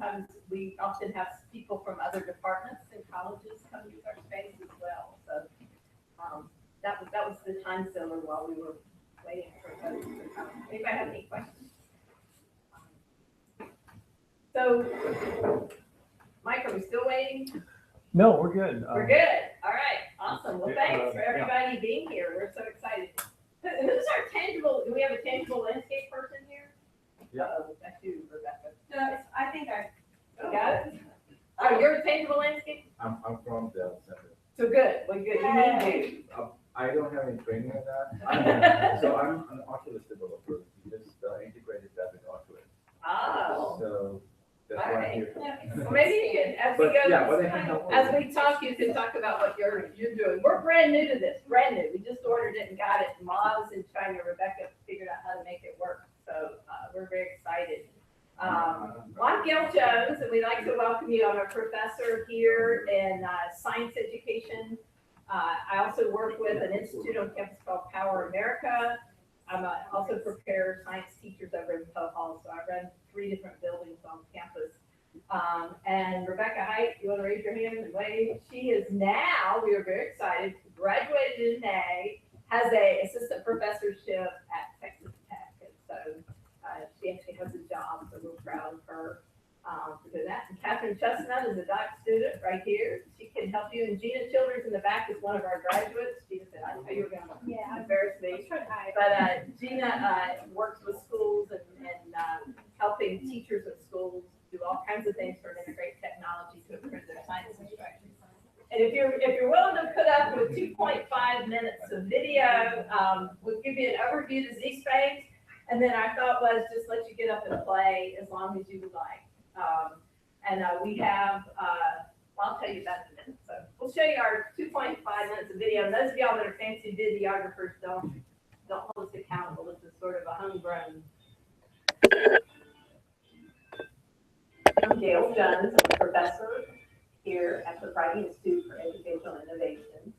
sometimes we often have people from other departments and colleges come use our space as well. So that was the time filler while we were waiting for folks to come. Anybody have any questions? So, Mike, are we still waiting? No, we're good. We're good. All right. Awesome. Well, thanks for everybody being here. We're so excited. Who's our tangible? Do we have a tangible landscape person here? Yeah. That's you, Rebecca. No, I think I got it. Oh, you're a tangible landscape? I'm from the center. So good. Well, good. You need to. I don't have any training in that. So I'm an Oculus developer. We just integrated that with Oculus. Oh. So that's All why right. I'm here. Well, maybe you can, as we But, go, yeah, but I can help. as we talk, you can talk about what you're doing. We're brand new to this, brand new. We just ordered it and got it. And while I was in China, Rebecca figured out how to make it work. So we're very excited. Well, I'm Gail Jones, and we'd like to welcome you. I'm a professor here in science education. I also work with an institute on campus called Power America. I'm also prepare science teachers over in Poe Hall, so I run 3 different buildings on campus. And Rebecca Height, you want to raise your hand and wave? She is now, we are very excited, graduated in May, has a assistant professorship at Texas Tech. And so she actually has a job, so we're proud of her for doing that. And Catherine Chestnut is a doc student right here. She can help you. And Gina Childers in the back is one of our graduates. Gina said, I know you were going to embarrass me. But Gina works with schools and helping teachers at schools do all kinds of things for integrate technology to improve their science instruction. And if you're willing to put up with 2.5 minutes of video, we'll give you an overview to zSpace. And then our thought was just let you get up and play as long as you would like. We have, I'll tell you about in a minute. So we'll show you our 2.5 minutes of video. And those of y'all that are fancy videographers, don't hold us accountable. This is sort of a homegrown. I'm Gail Jones. I'm a professor here at the VRIG Institute for Educational Innovation.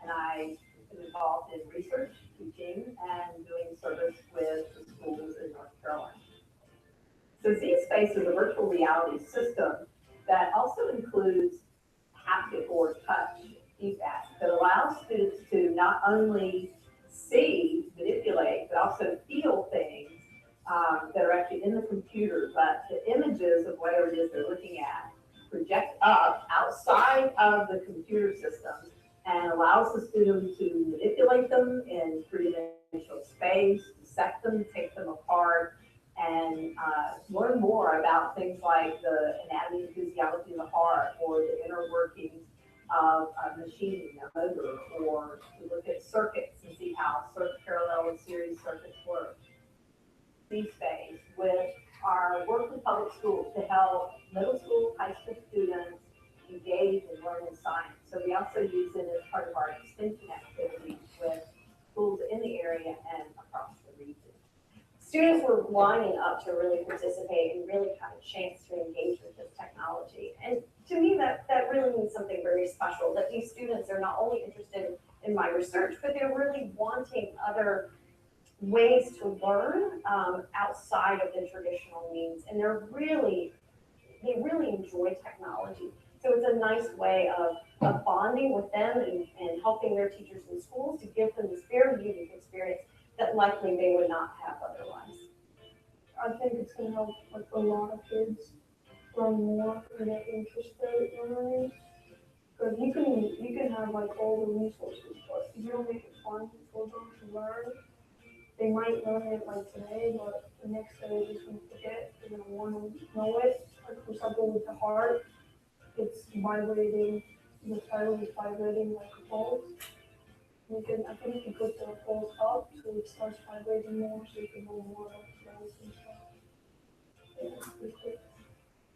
And I am involved in research, teaching, and doing service with the schools in North Carolina. So zSpace is a virtual reality system that also includes haptic or touch feedback that allows students to not only see, manipulate, but also feel things that are actually in the computer, but the images of whatever it is they're looking at project up outside of the computer system and allows the student to manipulate them in three-dimensional space, dissect them, take them apart, and learn more about things like the anatomy and physiology of the heart or the inner workings of machining, a motor, or to look at circuits and see how parallel and series circuits work. zSpace with our work with public schools to help middle school, high school students engage and learn in science. So we also use it as part of our extension activities with schools in the area and across the region. students were lining up to really participate and really have a chance to engage with this technology. And to me, that really means something very special, that these students are not only interested in my research, but they're really wanting other ways to learn outside of the traditional means. And they really enjoy technology. So it's a nice way of bonding with them and helping their teachers in schools to give them this very unique experience that likely they would not have otherwise. I think it's going to help like a lot of kids learn more and get interested in learning. Because you can have like all the resources, but if you don't make it fun for them to learn, they might learn it like today, but the next day they're just going to forget. They're going to want to know it. Like for example, with the heart, it's vibrating. The stylus is vibrating like a pulse. I think you can put the pulse up so it starts vibrating more, so you can know more about the stylus and stuff. Yeah, it's good.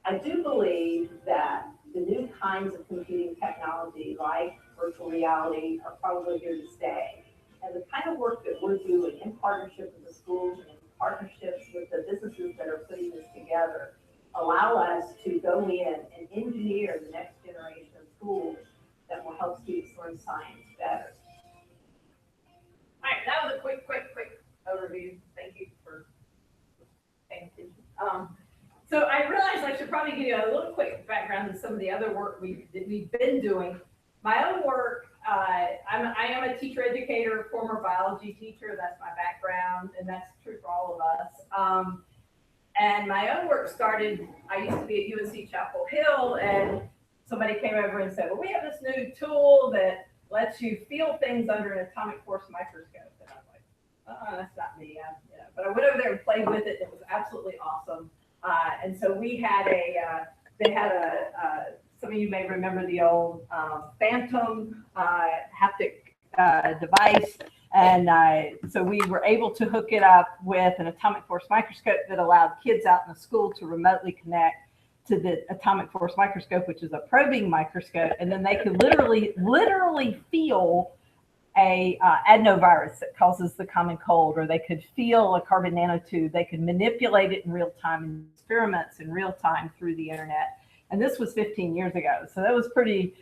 I do believe that the new kinds of computing technology like virtual reality are probably here to stay. And the kind of work that we're doing in partnership with the schools and in partnerships with the businesses that are putting this together allow us to go in and engineer the next generation of tools that will help students learn science better. All right, that was a quick overview. Thank you for paying attention. So I realized I should probably give you a little quick background on some of the other work we've been doing. My own work, I am a teacher educator, former biology teacher. That's my background, and that's true for all of us. And my own work started, I used to be at UNC Chapel Hill, and somebody came over and said, well, we have this new tool that lets you feel things under an atomic force microscope. And I'm like, oh, that's not me. But I went over there and played with it. It was absolutely awesome. And so we had some of you may remember the old Phantom haptic device. And so we were able to hook it up with an atomic force microscope that allowed kids out in the school to remotely connect to the atomic force microscope, which is a probing microscope. And then they could literally feel a adenovirus that causes the common cold, or they could feel a carbon nanotube. They could manipulate it in real time and experiments in real time through the internet. And this was 15 years ago. So that was pretty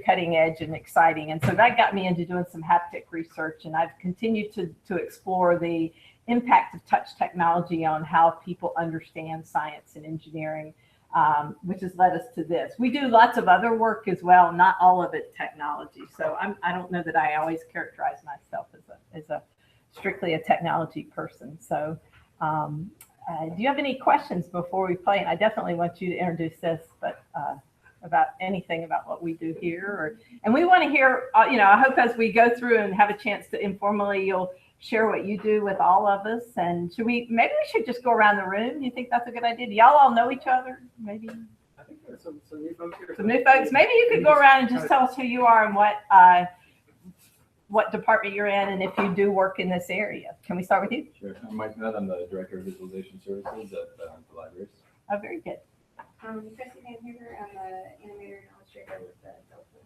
cutting edge and exciting. And so that got me into doing some haptic research. And I've continued to explore the impact of touch technology on how people understand science and engineering, which has led us to this. We do lots of other work as well, not all of it technology. So I don't know that I always characterize myself as a strictly a technology person. So do you have any questions before we play? And I definitely want you to introduce this, but about anything about what we do here. And we want to hear, I hope as we go through and have a chance to informally, you'll share what you do with all of us. And maybe we should just go around the room. Do you think that's a good idea? Do y'all all know each other? Maybe. I think there's some new folks here. Some new folks. Maybe you could go around and just tell us who you are and what department you're in, and if you do work in this area. Can we start with you? Sure. I'm Mike Nutt. I'm the Director of Visualization Services at the libraries. Oh, very good. Chrissy Van Huber, I'm the animator and illustrator with the Delta.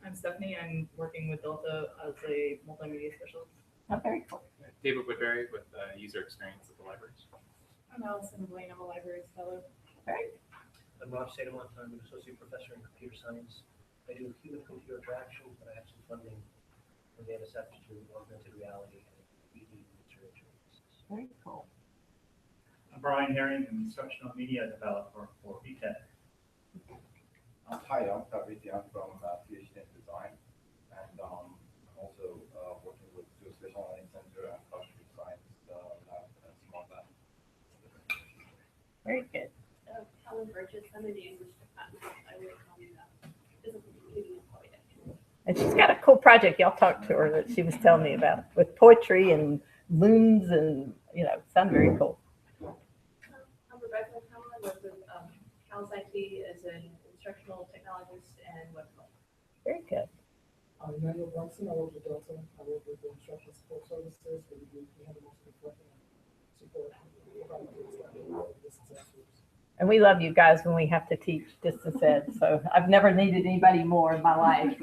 I'm Stephanie. I'm working with Delta as a multimedia specialist. Oh, very cool. David Woodbury with user experience at the libraries. I'm Allison Blaine. I'm a libraries fellow. Very good. I'm Rob Sademont. I'm an associate professor in computer science. I do human-computer interaction, but I have some funding from the NSF to do augmented reality and 3D research. Very cool. I'm Brian Herring, an instructional media developer for VTech. Hi, I'm Fabrice. I'm from PhD in design, and I'm also working with the Special Learning Center and Classroom Science Lab and Smart Lab. Very good. Helen Burgess. I'm in the English department. I work on physical computing and poetry. And she's got a cool project. Y'all talked to her that she was telling me about with poetry and looms and, sound very cool. I'm Rebecca Helen. I work with Cal's IT as an instructional technologist and web developer. Very good. I'm Emmanuel Brunson. I work with Delta. I work with the instructional support services. We handle most of the support And we love you guys when we have to teach distance ed. So I've never needed anybody more in my life.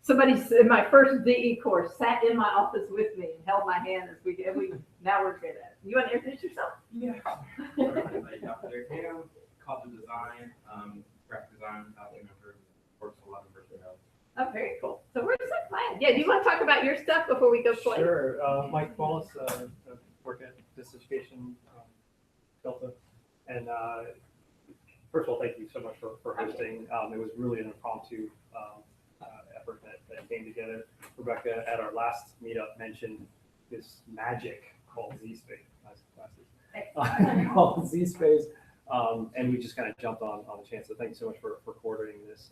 Somebody in my first DE course sat in my office with me and held my hand as we now we're good at it. You want to introduce yourself? Yeah. Dr. Cam, culture design, graphic design, faculty member, works a lot of virtual health. Oh, very cool. So where's that plan? Yeah, do you want to talk about your stuff before we go play? Sure. Mike Wallace, work at Distance Education, Delta. And first of all, thank you so much for hosting. It was really an impromptu effort that came together. Rebecca, at our last meetup, mentioned this magic called zSpace. Called zSpace. And we just kind of jumped on the chance. So thank you so much for coordinating this.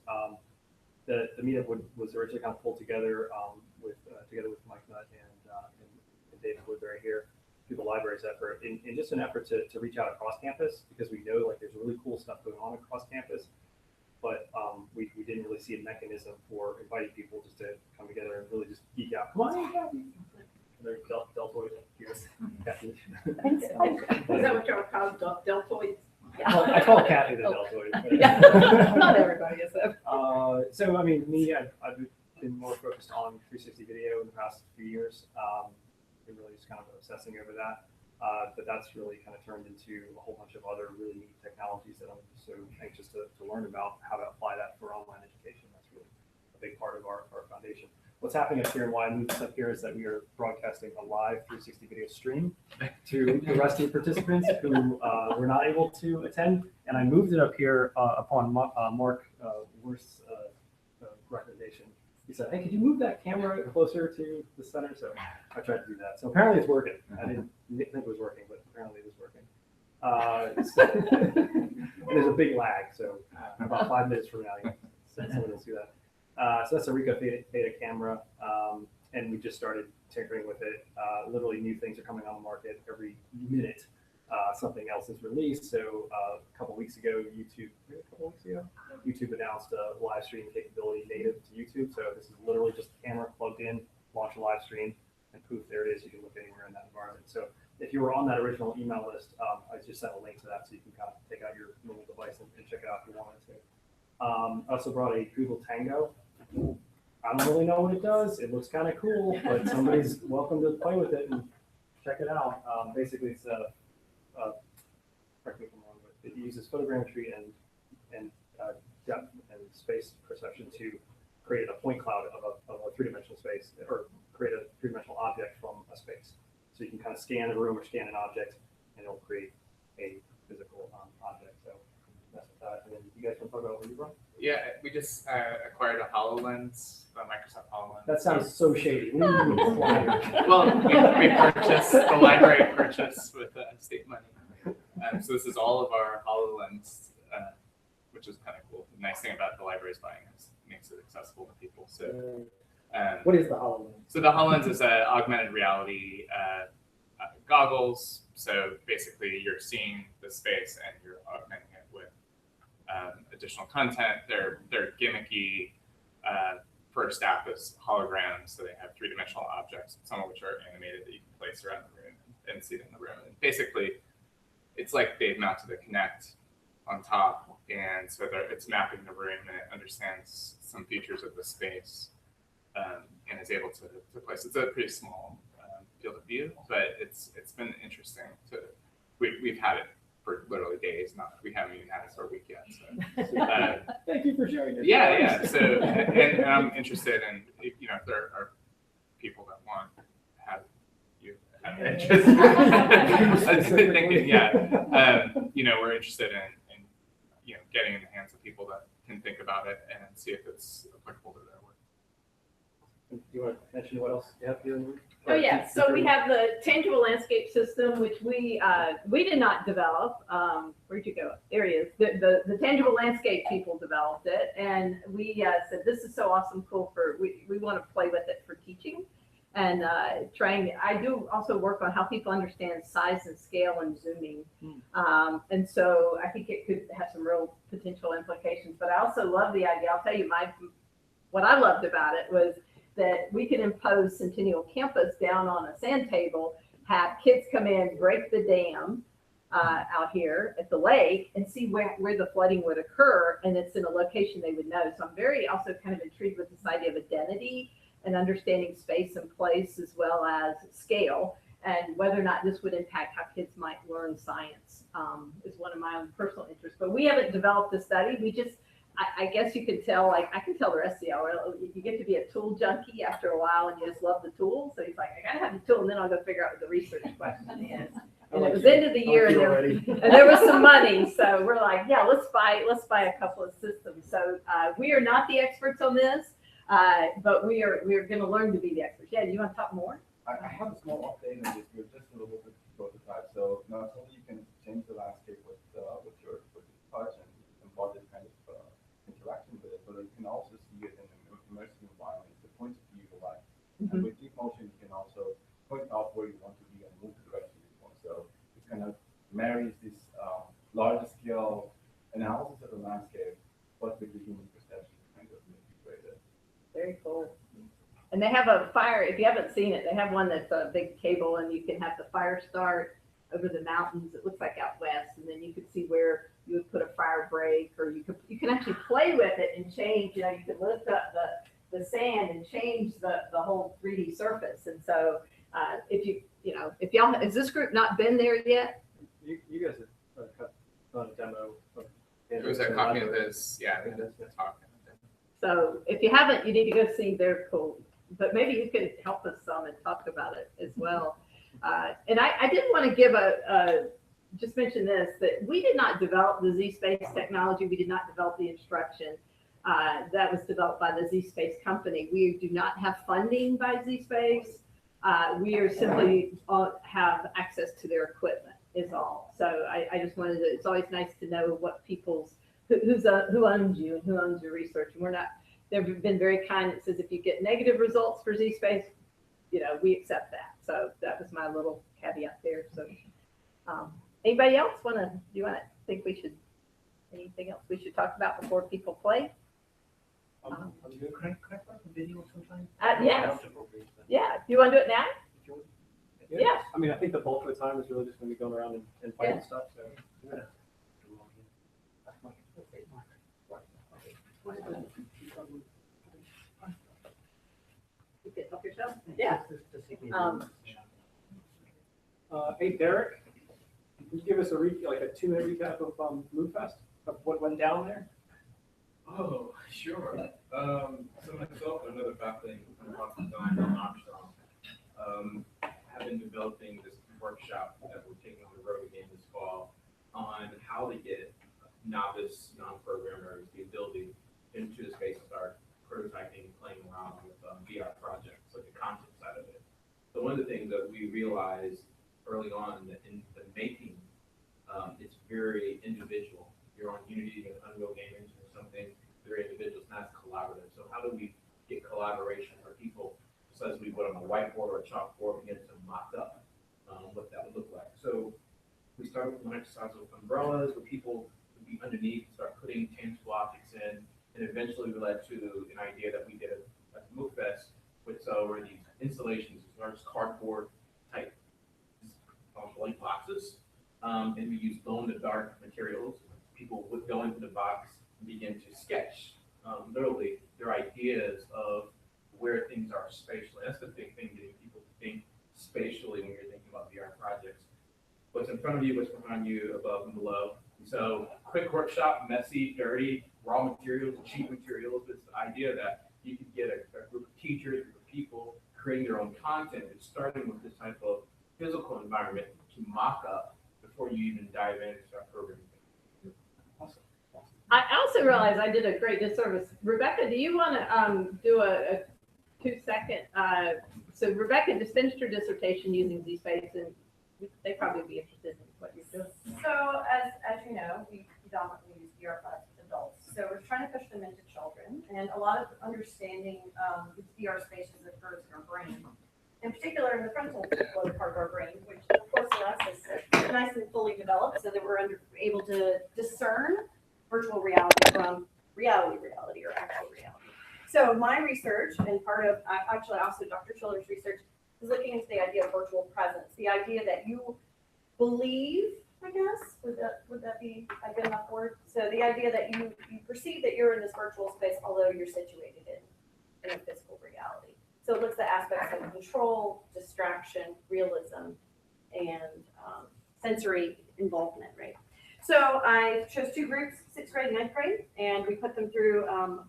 The meetup was originally kind of pulled together together with Mike Nutt and David Woodbury here through the library's effort in just an effort to reach out across campus, because we know there's really cool stuff going on across campus, but we didn't really see a mechanism for inviting people just to come together and really just geek out. Come on, they're deltoid here. Is that what you're called, deltoids? I call Kathy the deltoid. Yeah. Not everybody is that. So I mean, I've been more focused on 360 video in the past few years. Been really just kind of obsessing over that. But that's really kind of turned into a whole bunch of other really neat technologies that I'm so anxious to learn about, how to apply that for online education. That's really a big part of our foundation. what's happening up here and why I moved this up here is that we are broadcasting a live 360 video stream to the rest of the participants who were not able to attend. And I moved it up here upon Mark Worth's recommendation. He said, hey, could you move that camera closer to the center? So I tried to do that. So apparently it's working. I didn't think it was working, but apparently it was working. There's a big lag, so about 5 minutes from now, someone will see that. So that's a Ricoh Theta camera, and we just started tinkering with it. Literally new things are coming on the market every minute. Something else is released. So a couple weeks ago, YouTube announced a live stream capability native to YouTube. So this is literally just a camera plugged in, launch a live stream, and poof, there it is. You can look anywhere in that environment. So if you were on that original email list, I just sent a link to that so you can kind of take out your mobile device and check it out if you wanted to. I also brought a Google Tango. I don't really know what it does. It looks kind of cool, but somebody's welcome to play with it and check it out. Basically, it's correct me if I'm wrong, but it uses photogrammetry and depth and space perception to create a point cloud of a three-dimensional space, or create a three-dimensional object from a space. So you can kind of scan the room or scan an object, and it'll create a physical object. So that's what that. And then you guys want to talk about what you brought? Yeah, we just acquired a HoloLens, a Microsoft HoloLens. That sounds so shady. What do you mean, flyer? Well, we purchased, the library purchased with state money. So this is all of our HoloLens, which is kind of cool. The nice thing about the library's buying is it makes it accessible to people. So, what is the HoloLens? So the HoloLens is an augmented reality goggles. So basically, you're seeing the space and you're augmenting it with additional content. They're gimmicky. First app is holograms, so they have three-dimensional objects, some of which are animated that you can place around the room and see it in the room. And basically, it's like they've mounted a Kinect on top, and so it's mapping the room and it understands some features of the space and is able to place. It's a pretty small field of view, but it's been interesting. We've had it for literally days. We haven't even had it for a week yet. So, Thank you for sharing your yeah. So, and I'm interested in, if there are people that want to have you have interest. I was thinking, we're interested in getting in the hands of people that can think about it and see if it's applicable to their work. You want to mention what else you have here? Oh yeah, so we have the tangible landscape system, which we did not develop. Where'd you go? There he is. The tangible landscape people developed it, and we said this is so awesome, cool we want to play with it for teaching and trying. I do also work on how people understand size and scale and zooming, and so I think it could have some real potential implications. But I also love the idea. I'll tell you what I loved about it was that we could impose Centennial Campus down on a sand table, have kids come in, break the dam out here at the lake and see where the flooding would occur, and it's in a location they would know. So I'm very also kind of intrigued with this idea of identity and understanding space and place as well as scale, and whether or not this would impact how kids might learn science is one of my own personal interests. But we haven't developed a study. We just, I guess you could tell, like I can tell the rest of y'all, you get to be a tool junkie after a while and you just love the tool. So he's like, I gotta have the tool, and then I'll go figure out what the research question is. And it was end of the year and there was some money. So we're like, yeah, let's buy a couple of systems. So we are not the experts on this, but we're gonna learn to be the experts. Yeah, do you want to talk more? I have a small update on this. We're just a little bit prototype. So not only you can change the landscape with your touch and embody kind of interaction with it, but you can also see it in an immersive environment, the point of view you like. And with deep motion, you can also point out where you want to be and move to the direction you want. So it kind of marries this larger scale analysis of the landscape, but with the human perception kind of integrated. Very cool. And they have a fire, if you haven't seen it, they have one that's a big cable, and you can have the fire start over the mountains. It looks like out west, and then you could see where you would put a fire break, or you can actually play with it and change. You can lift up the sand and change the whole 3D surface. And so if y'all, has this group not been there yet? You guys have done a demo. It was a copy of this, talk. So if you haven't, you need to go see their cool. but maybe you can help us some and talk about it as well. And I did want to give just mention this, that we did not develop the zSpace technology. We did not develop the instruction. That was developed by the zSpace company. We do not have funding by zSpace. We are simply have access to their equipment is all. So I just wanted to, it's always nice to know what people's, who owns you and who owns your research. And we're not, they've been very kind. It says if you get negative results for zSpace, we accept that. So that was my little caveat there. So anybody else think we should, anything else we should talk about before people play? Can I play the video sometime? Yes. Yeah. Do you want to do it now? Yeah. I mean, I think the bulk of the time is really just going to be going around and playing stuff. So yeah. You can help yourself. Yeah. Hey, Derek, can you give us a 2-minute recap of MoveFest, of what went down there? Oh, sure. So myself and another faculty in product design, Ron Armstrong, have been developing this workshop that we're taking on the road again this fall on how to get novice non-programmers the ability into the space to start prototyping, playing around with VR projects, like the content side of it. So one of the things that we realized early on that in the making, it's very individual. You're on Unity and Unreal Gaming or something, very individual, it's not collaborative. So how do we get collaboration for people, just as we would on a whiteboard or a chalkboard, begin to mock up what that would look like. So we started with one exercise with umbrellas, where people would be underneath, start putting tangible objects in, and eventually we led to an idea that we did at MoveFest, which were these installations, large cardboard type blank boxes, and we used glow-in-the-dark materials. People would go into the box and begin to sketch, literally, their ideas of where things are spatially. That's the big thing, getting people to think spatially when you're thinking about VR projects. What's in front of you, what's behind you, above and below. So, quick workshop, messy, dirty, raw materials, cheap materials. It's the idea that you could get a group of teachers, a group of people creating their own content, and starting with this type of physical environment to mock up before you even dive in and start programming. Awesome. I also realized I did a great disservice. Rebecca, do you want to do a 2-second? So Rebecca just finished her dissertation using zSpace, and they'd probably be interested in what you're doing. So as you know, we predominantly use VR products with adults. So we're trying to push them into children, and a lot of understanding the VR spaces occurs in our brain. In particular, in the frontal lobe part of our brain, which of course in us is nice and fully developed, so that we're able to discern virtual reality from reality or actual reality. So my research, and part of actually also Dr. Schiller's research, is looking into the idea of virtual presence, the idea that you believe, I guess, would that be a good enough word? So the idea that you perceive that you're in this virtual space, although you're situated in a physical reality. So it looks at aspects of control, distraction, realism, and sensory involvement, right? So I chose 2 groups, 6th grade and 9th grade, and we put them through a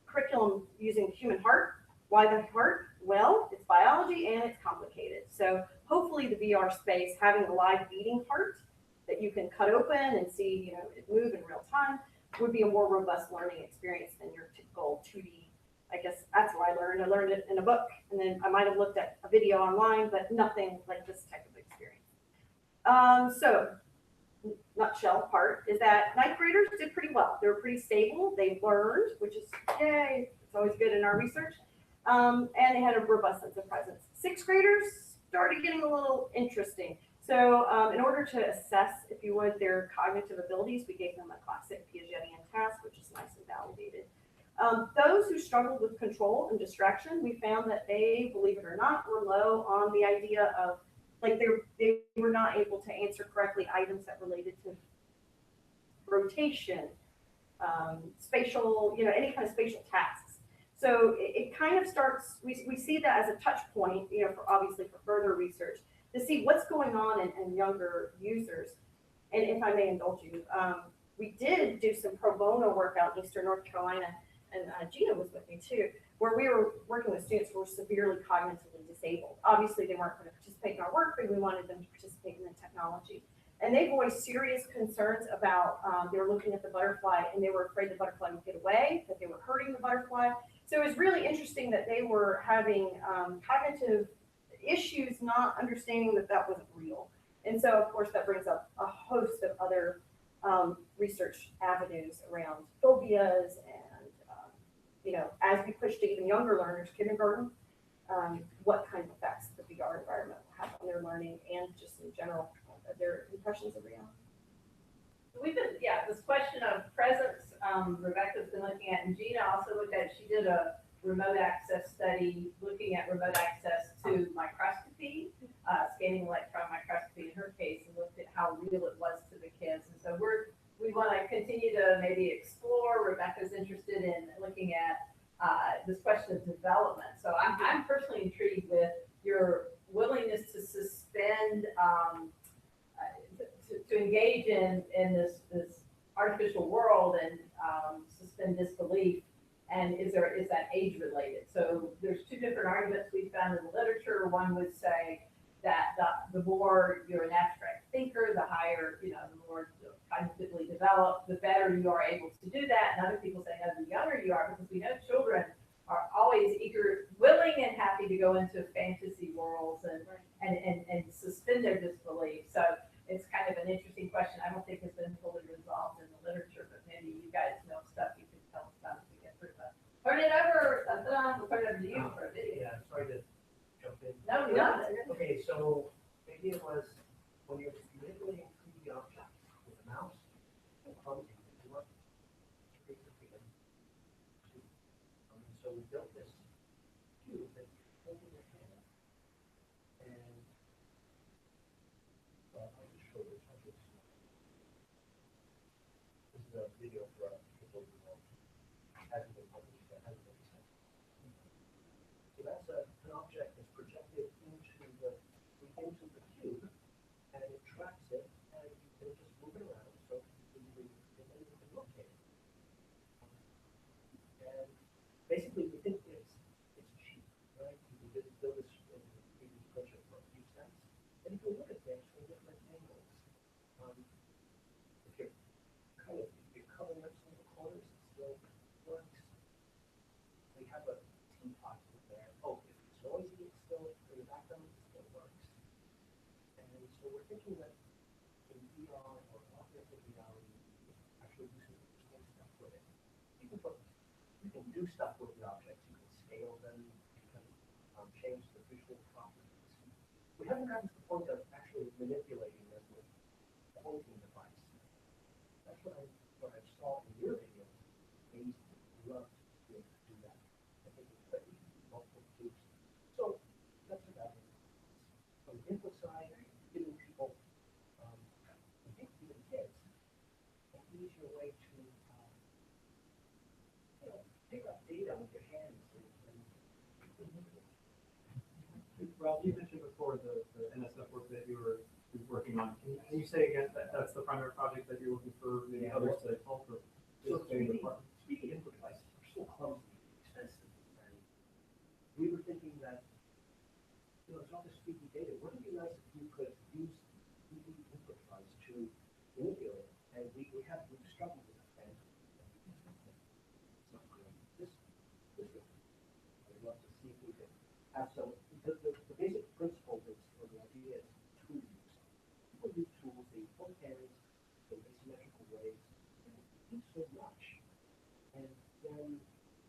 curriculum using human heart. Why the heart? Well, it's biology and it's complicated. So hopefully the VR space, having a live beating heart that you can cut open and see, it move in real time, would be a more robust learning experience than your typical 2D. I guess that's what I learned. I learned it in a book, and then I might have looked at a video online, but nothing like this type of experience. So, nutshell part is that 9th graders did pretty well. They were pretty stable. They learned, which is, yay, it's always good in our research. And they had a robust sense of presence. 6th graders started getting a little interesting. So in order to assess, if you would, their cognitive abilities, we gave them a classic Piagetian task, which is nice and validated. Those who struggled with control and distraction, we found that they, believe it or not, were low on the idea of, like, they were not able to answer correctly items that related to rotation, spatial, any kind of spatial tasks. So it kind of starts, we see that as a touch point, obviously for further research, to see what's going on in younger users. And if I may indulge you, we did do some pro bono work out in Eastern North Carolina. and Gina was with me too, where we were working with students who were severely cognitively disabled. Obviously, they weren't going to participate in our work, but we wanted them to participate in the technology. And they voiced serious concerns about, they were looking at the butterfly and they were afraid the butterfly would get away, that they were hurting the butterfly. So it was really interesting that they were having cognitive issues, not understanding that that wasn't real. And so, of course, that brings up a host of other research avenues around phobias and, as we push to even younger learners, kindergarten, what kind of effects the VR environment will have on their learning and just in general, their impressions of reality. We've been, this question of presence, Rebecca's been looking at, and Gina also looked at, she did a remote access study looking at remote access to microscopy, scanning electron microscopy in her case, and looked at how real it was to the kids. And so we want to continue to maybe explore. Rebecca's interested in looking at this question of development. So I'm personally intrigued with your willingness to suspend, to engage in this artificial world and suspend disbelief. And is that age related? So there's two different arguments we found in the literature. One would say that the more you're an abstract thinker, the higher, the more cognitively developed, the better you are able to do that. And other people say, no, the younger you are, because we know children are always eager, willing, and happy to go into fantasy worlds and suspend their disbelief. So it's kind of an interesting question. I don't think it's been fully resolved in the literature, but maybe you guys know stuff you can tell us about as we get through that. Turn it over, we'll turn it over to you for a video. Yeah, sorry to jump in. No, you're not. Okay, so the idea was when you're manipulating 3D objects with a mouse, you want to basically so we built this cube that you hold in your hand, and I'll just show this. This is a video for people who hasn't been published yet, hasn't been sent. So that's an object that's projected into the cube, and it tracks it, and you can just move it around, so you can locate it. And basically, we think it's cheap, right? You can just build this in 3D printer for a few cents, and you can look at things from different angles. If you're covering up some of the corners, it still works. We have a teapot there. Oh, if it's noisy, it's still in the background, it still works. And so we're thinking that in VR or augmented reality, actually do some interesting stuff with it. You can do stuff with the objects. You can scale them. You can change the visual properties. We haven't gotten to the point of actually manipulating them with a pointing device. That's what I saw in your video. They love to be able to do that. I think it's pretty multiple tubes. So that's about it. On the input side, giving people, I think even kids, an easier way to pick up data with your hands. Ralph, you mentioned before the NSF work that you were working on. Can you say again that that's the primary project that you're looking for maybe others to help or So participate in the 3D input devices are so clumsy, expensive, and we were thinking that, it's all this 3D data. Wouldn't it be nice if you could use 3D input device to manipulate it? And we have struggled with that. And it's not great. This I'd love to see if we could have some. The basic principle is, or the idea is tool use. People use tools, they hold hands in asymmetrical ways, and they do so much. And then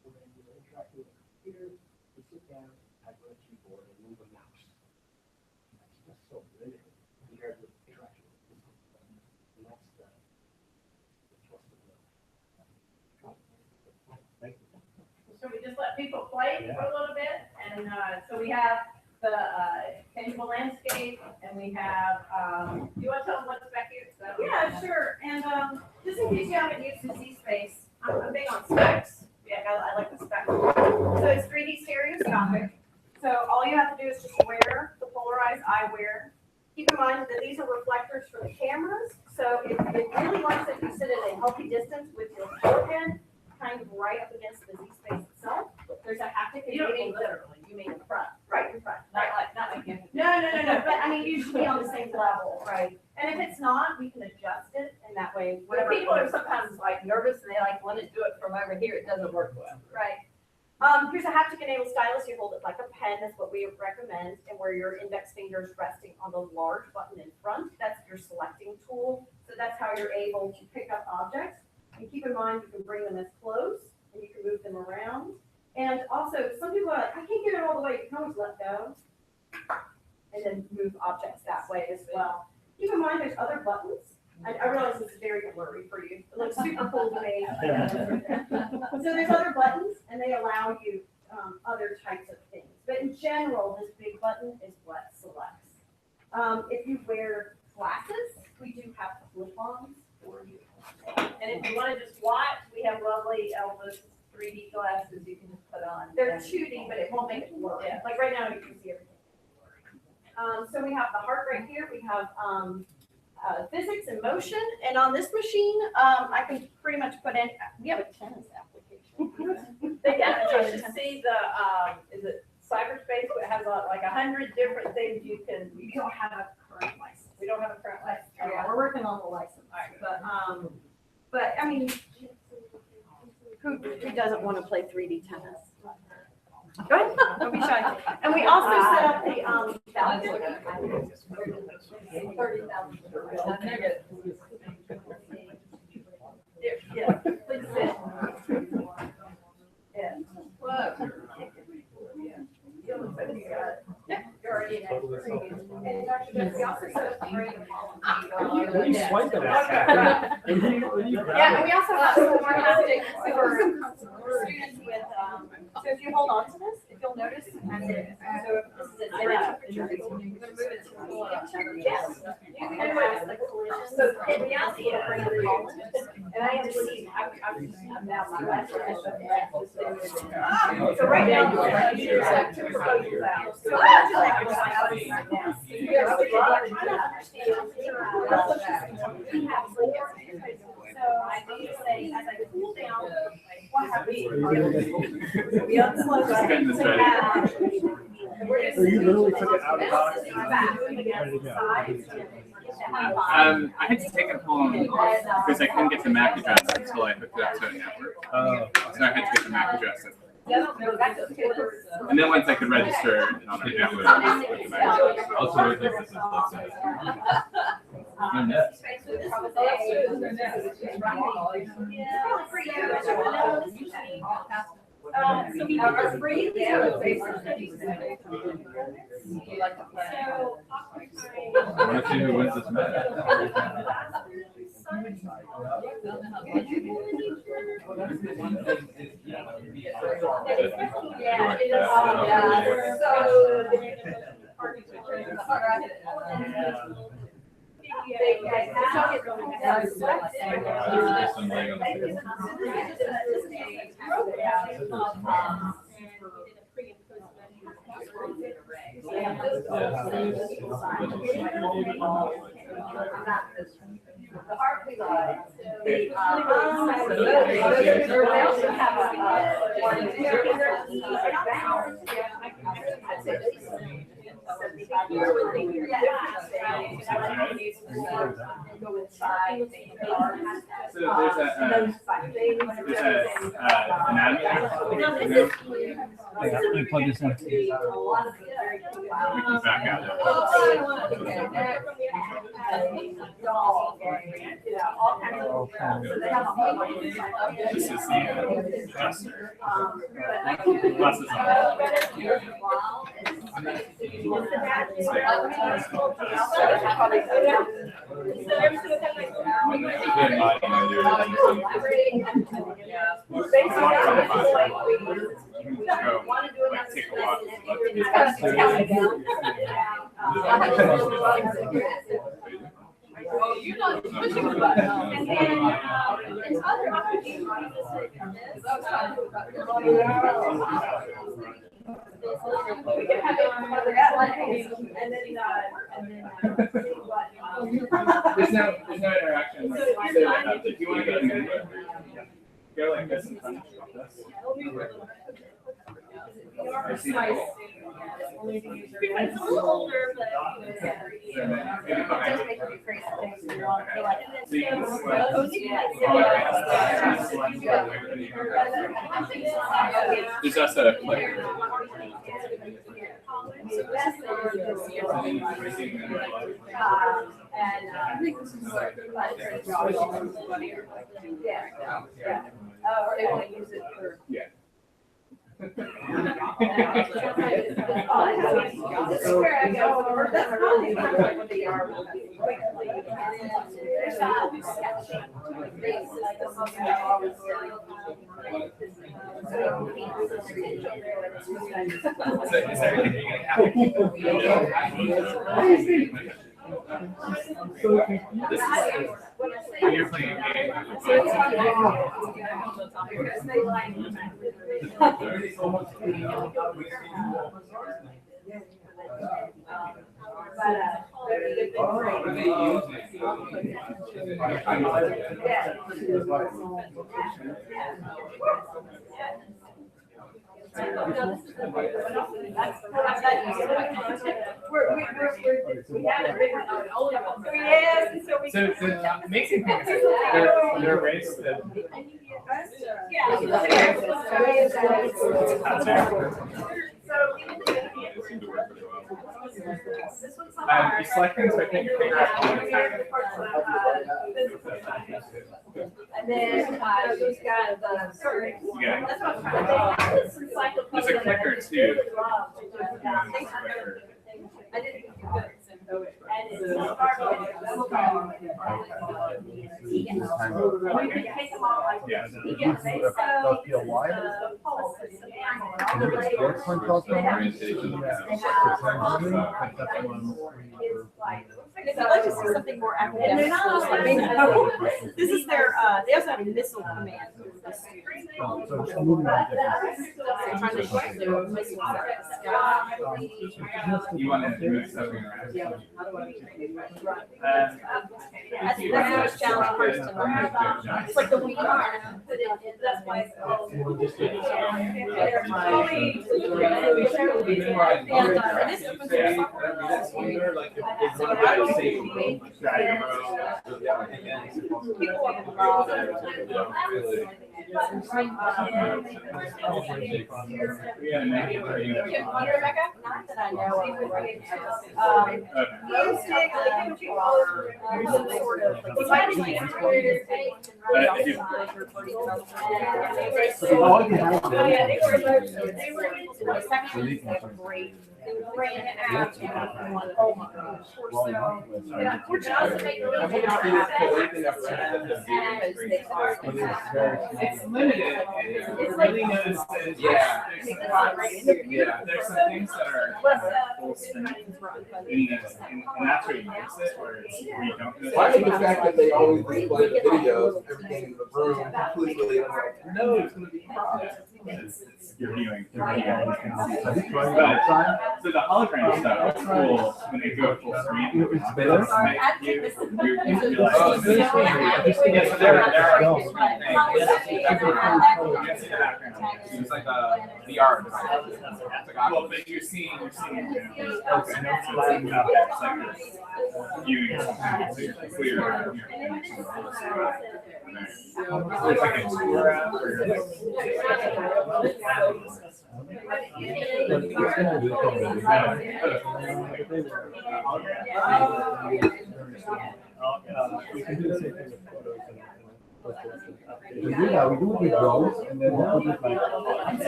when you're interacting with a computer, you sit down, type on a keyboard, and move a mouse. And that's just so limited compared with interaction with physical equipment. And that's the thrust of the. Thank you. So we just let people play for a little bit, and so we have the tangible landscape, and we have, do you want to tell them what's back here? Yeah, sure. And just in case you haven't used the zSpace, I'm big on specs. Yeah, I like the specs. So it's 3D stereoscopic. So all you have to do is just wear the polarized eyewear. Keep in mind that these are reflectors for the cameras. So it really likes if you sit at a healthy distance with your forehead kind kind of right up against the zSpace itself. There's a haptic. You don't mean literally, you mean in front, Right, in front. not like you. No, but I mean, you should be on the same level, right? And if it's not, we can adjust it, and that way, But whatever. people are sometimes like nervous and they like want to do it from over here, it doesn't work well. Right. Here's a haptic enabled stylus. You hold it like a pen. That's what we recommend. And where your index finger is resting on the large button in front, that's your selecting tool. So that's how you're able to pick up objects. And keep in mind, you can bring them as close and you can move them around. And also, some people are like, I can't get it all the way. You can always let go and then move objects that way as well. Keep in mind, there's other buttons. I realize this is very blurry for you. It looks super cool to me. So there's other buttons, and they allow you other types of things. But in general, this big button is what selects. If you wear glasses, we do have flip-ons for you. And if you want to just watch, we have lovely Elvis 3D glasses you can just put on. They're 2D, but it won't make it blurry. Yeah. Like right now, you can see everything. So we have the heart rate here. We have physics and motion. And on this machine, I can pretty much put in, we have a tennis application. They definitely should see the, is it cyberspace? It has like 100 different things you can. We don't have a current license. We don't have a current license. Yeah, we're working on the license. But I mean, who doesn't want to play 3D tennis? Go ahead, don't be shy. And we also set up the balcony. 30,000. Yeah, please sit. Yeah. Whoa. You look like you got it. You're already an expert. And Dr. Jesse also set up the brain. What are you swiping at? What are you Yeah, and we also have some more haptics for students with, so if you hold on to this, if you'll notice, and then, so if this is at zero temperature, you're gonna move it to room temperature. Yes. You can notice the collision. So in reality, It'll bring the pollen. and I am seeing, I'm now my last one. So right now, you're like two exposures out. So I feel like you're right now. You're trying to understand. So I need to say, as I cool down, what happens? We unslow that. Getting this ready. So you literally took it out of the box? I had to take it home because I couldn't get the MAC address until I hooked it up to a network. So I had to get the MAC address. And then once I could register it on our network, I put the MAC address. Also, I think this is flexible. No net. So we are free. I want to see who wins this match. Yeah, it the heart we got. They also have So there's anatomy. Let me plug this in. We can back out. This is the adjuster. Plus it's take a walk. Oh, you're not pushing the button. And then, in other opportunities, we can have it on other slides, and then, There's no interaction. If you want to get into it. Go like this and punch like this. It's a little older, but. It does make you crazy things when you're on, you're like, and then. There's also a clicker. Or they want to use it for. Yeah. This is where I go, or that's probably what they are. There's sketching. Is there anything this is when you're playing a game. So amazing thing is there are ways that you select things by taking your finger out one at a time. And then those guys, Yeah. that's what I'm trying to think. There's a clicker too. I didn't. Yeah. If you'd like to see something more academic, this is their, they also have a missile command for the students. They're trying to shoot their missiles at the sky. You want to move something around. That's the first challenge first to learn. It's like the week. That's why it's called. And this opens not that I know of right now. Sort of great. They ran it out. Oh my gosh. It's limited. It's really notices. Yeah. There's some things that are full strength. And that's where you notice it, where you don't notice I like the fact that they always display the videos, everything in the room completely. I'm like, no, it's going to be you're viewing. So the hologram stuff is cool when they go full screen. It's better. It's like a VR device. Well, but you're seeing it's like viewing clear. It's like a tour app where you're like. You can do the same thing with photos and we do that, we do it with drones, and then we'll put it like,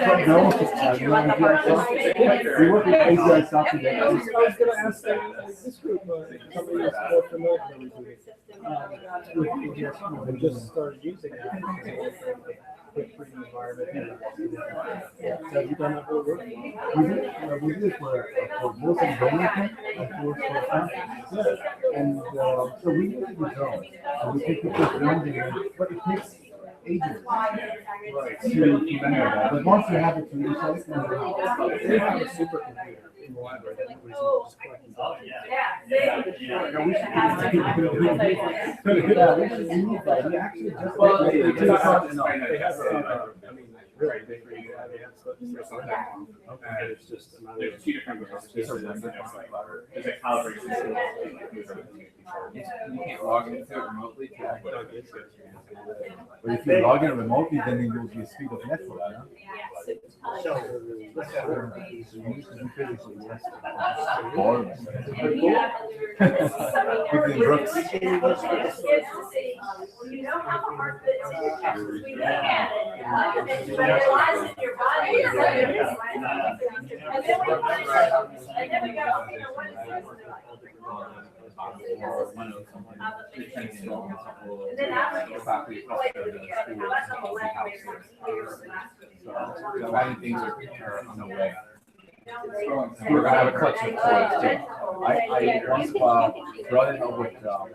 from drones, we work with ACI stuff today. I was gonna ask that, this group, somebody that's more familiar with it, with ACI, they just started using it. Quick freedom environment. So have you done that for work? We did it for both in government and for and so we use it with drones. So we take the drones, but it takes ages to remember that. But once you have it to yourself, They have a supercomputer in the library that nobody's just collecting documents. Yeah. Yeah, we need that. We actually just. They have, I mean, really, they have stuff. Okay, it's just a matter There's of. two different versions. There's a calibration system. You can't log into it remotely. But if you log in remotely, then it will be a speed of network, yeah? So, Or. Within Brooks. You know how hard it is. We look at it, but it lies in your body. And then we go, okay, now what is this? And then after you play with it, now that's on the left, maybe for years and last week. Exciting things are on the way. We're gonna have a collection of toys too. I once brought it up with Joe.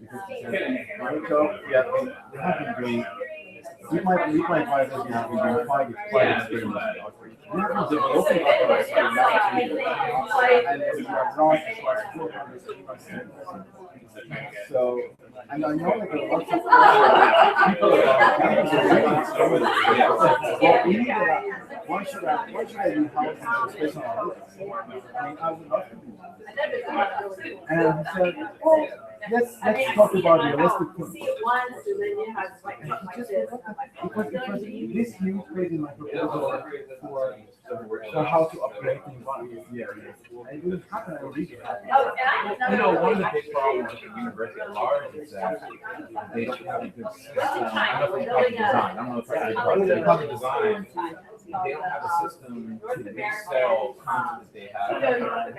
Because he said, Joe, yeah, they have been doing. We might buy this now. We do quite experiments. We have been developing our products for now, and we have launched like 400. So, and I know that there are lots of people around campus are really experimenting. Well, we need that. Why should I do housing space on our roof? I mean, I would love to do that. And he said, well, let's talk about realistic things. Because this huge page in my proposal for how to upgrade the environment. Yeah. And it didn't happen. I really happened. You know, one of the big problems with the university at large is that they don't have a good system. I don't know if it's design. I don't know if it's public design. They don't have a system to resell content that they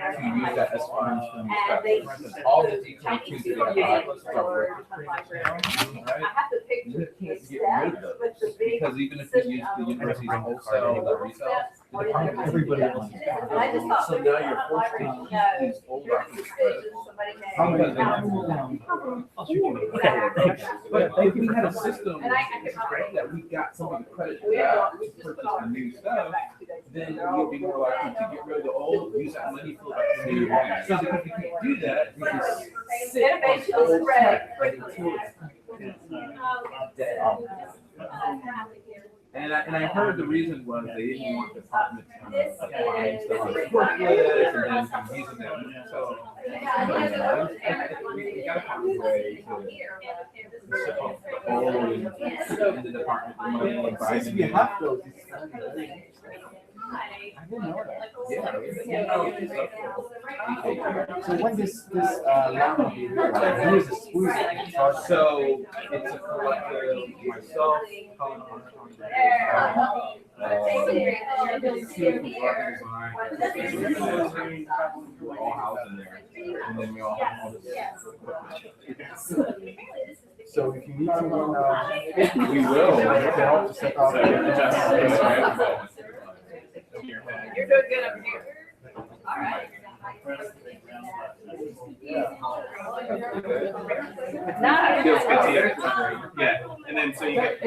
have to use that as funds from the stuff. For instance, all the D22s that they have are work right? You can't get rid of those because even if you use the university's wholesale or resale, Everybody wants it. so now you're forced to use these old documents. But if we had a system that we got somebody credit for that to purchase the new stuff, then we'd be more likely to get rid of the old, use that money for like the new one. So if we can't do that, we can sit on old tech until it's dead. And I heard the reason was they didn't want departments buying stuff on forklifts and then using them. So we gotta find a way to ship off the old and the department money and buy Since them. we have those, I didn't know that. So when this lab will be realized, who is this? So it's a collective, myself, we're all housed in there, and then we all have all this equipment. So if you need someone, We will. to help to set up. You're doing good up here. All right. Feels good to you. Yeah, and then so you get a